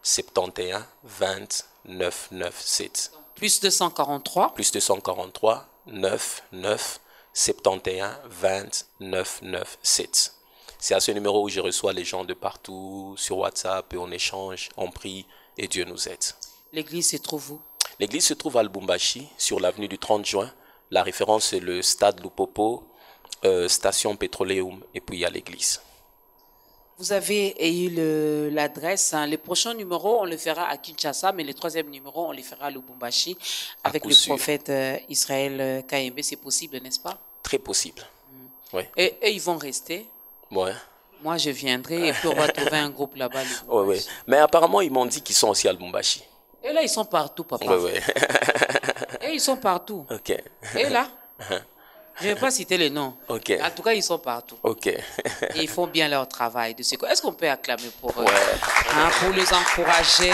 71 20 997. Plus 243. Plus 243 9 9 71 20 997. C'est à ce numéro où je reçois les gens de partout sur WhatsApp et on échange, on prie et Dieu nous aide. L'église se trouve où? L'église se trouve à Lubumbashi, sur l'avenue du 30 juin. La référence c'est le stade Lupopo, station Petroleum et puis il y a l'église. Vous avez eu l'adresse. Les prochains numéros, on le fera à Kinshasa, mais le troisième numéro, on le fera à Lubumbashi avec le prophète Israël Kayembe. C'est possible, n'est-ce pas? Très possible. Oui. Et ils vont rester? Ouais. Moi, je viendrai et puis on va trouver un groupe là-bas. Oui, oui. Mais apparemment, ils m'ont dit qu'ils sont aussi à Lubumbashi. Et là, ils sont partout, papa. Oui, oui. Et ils sont partout. Ok. Et là? Je ne vais pas citer les noms. Ok. En tout cas, ils sont partout. Ok. Et ils font bien leur travail. Est-ce qu'on peut acclamer pour eux? Pour les encourager.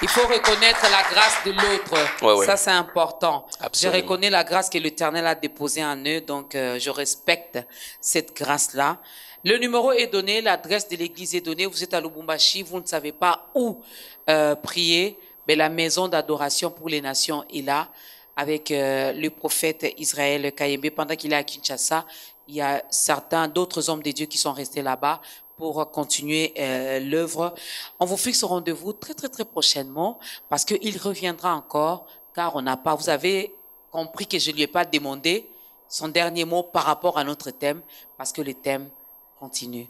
Il faut reconnaître la grâce de l'autre. Ça, c'est important. Absolument. Je reconnais la grâce que l'Éternel a déposée en eux, donc je respecte cette grâce-là. Le numéro est donné, l'adresse de l'église est donnée. Vous êtes à Lubumbashi, vous ne savez pas où prier, mais la maison d'adoration pour les nations est là, avec le prophète Israël Kayembe. Pendant qu'il est à Kinshasa, il y a d'autres hommes de Dieu qui sont restés là-bas pour continuer l'œuvre. On vous fixe au rendez-vous très, très, très prochainement parce qu'il reviendra encore, car on n'a pas, vous avez compris que je ne lui ai pas demandé son dernier mot par rapport à notre thème, parce que le thème continue.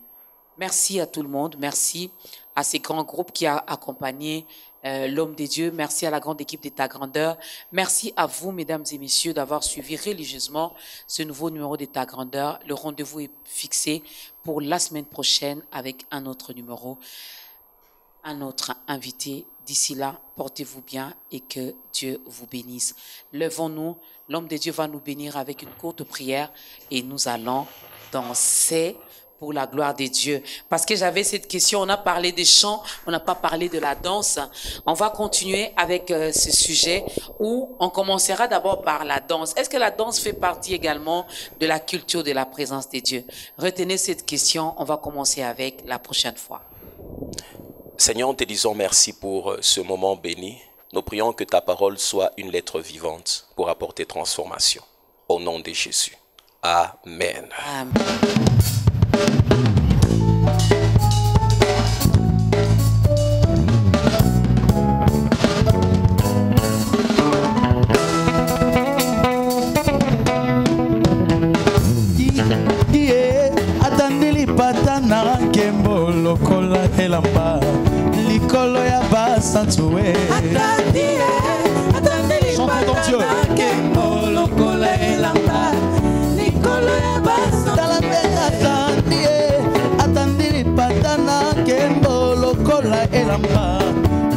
Merci à tout le monde. Merci à ces grands groupes qui ont accompagné l'homme de Dieu. Merci à la grande équipe de Ta Grandeur. Merci à vous, mesdames et messieurs, d'avoir suivi religieusement ce nouveau numéro de Ta Grandeur. Le rendez-vous est fixé pour la semaine prochaine avec un autre numéro, un autre invité. D'ici là, portez-vous bien et que Dieu vous bénisse. Levons-nous. L'homme de Dieu va nous bénir avec une courte prière et nous allons danser pour la gloire de Dieu. Parce que j'avais cette question, on a parlé des chants, on n'a pas parlé de la danse. On va continuer avec ce sujet où on commencera d'abord par la danse. Est-ce que la danse fait partie également de la culture de la présence de Dieu? Retenez cette question, on va commencer avec la prochaine fois. Seigneur, nous te disons merci pour ce moment béni. Nous prions que ta parole soit une lettre vivante pour apporter transformation. Au nom de Jésus. Amen. Amen. Atandeli patana kembo lokola elamba likolo ya basantue. Atandeli patana kembo lokola elamba likolo ya basantue. Atandeli patana kembo lokola elamba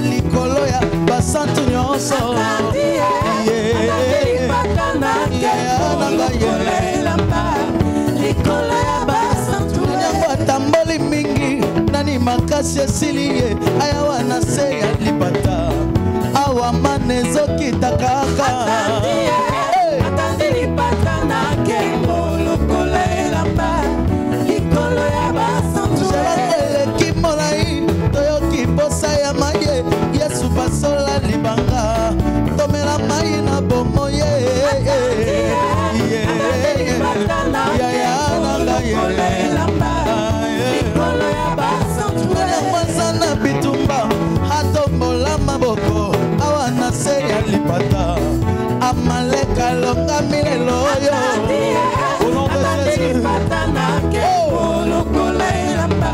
likolo ya basantu nyonso. Atandeli patana kembo lokola elamba likolo ya basantu. Tamboli mingi nani makasi esili ye ayawa na se ya lipata awa manezo kitakaka. Atandi lipata na kembo lokola elamba likolo ya basantu. Eleki molai toyoki posa ya maye Yesu basola libanga tomela mai na bomo ye. Atandi lipata na kembo lokola elamba likolo ya basantu. Mwazana bitumba hatombola maboko awa na se ya lipata amaleka longa milelo yo. Atandi lipata na kembo lokola elamba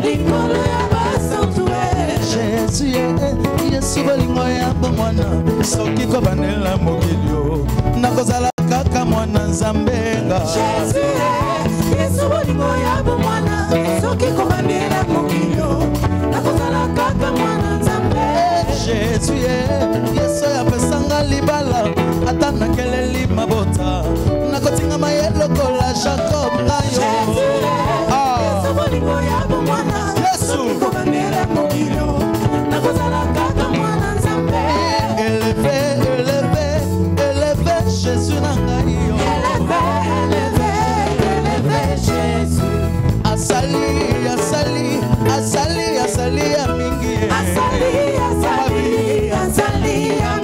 likolo ya basantu. Jésus Yesu bolingo ya bomwana soki kobanela mokilio nakozala kaka mwana nzambenga. Yesu bolingo ya bomwana soki kobanela mokilio nakozala kaka mwana nzambe. Jésus Yesu yapesanga libala ata nakeleli mabota nakotinga mayelo kola Jacob ngayo. Yesu bolingo ya bomwana soki kobanela mokilio nakozala kaka mwana nzambe. Élevé, élevé, élevé Jésus nangayo. Élevé, élevé Jésus. Asali, asali, asali, asali ya mingi. Asali, asali, asali ya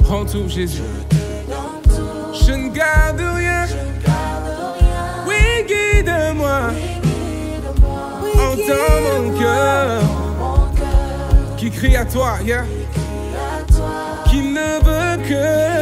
Prends tout, Jésus. Je ne garde rien. Oui, guide-moi. Entends mon cœur qui crie à toi, yeah. Qui ne veut que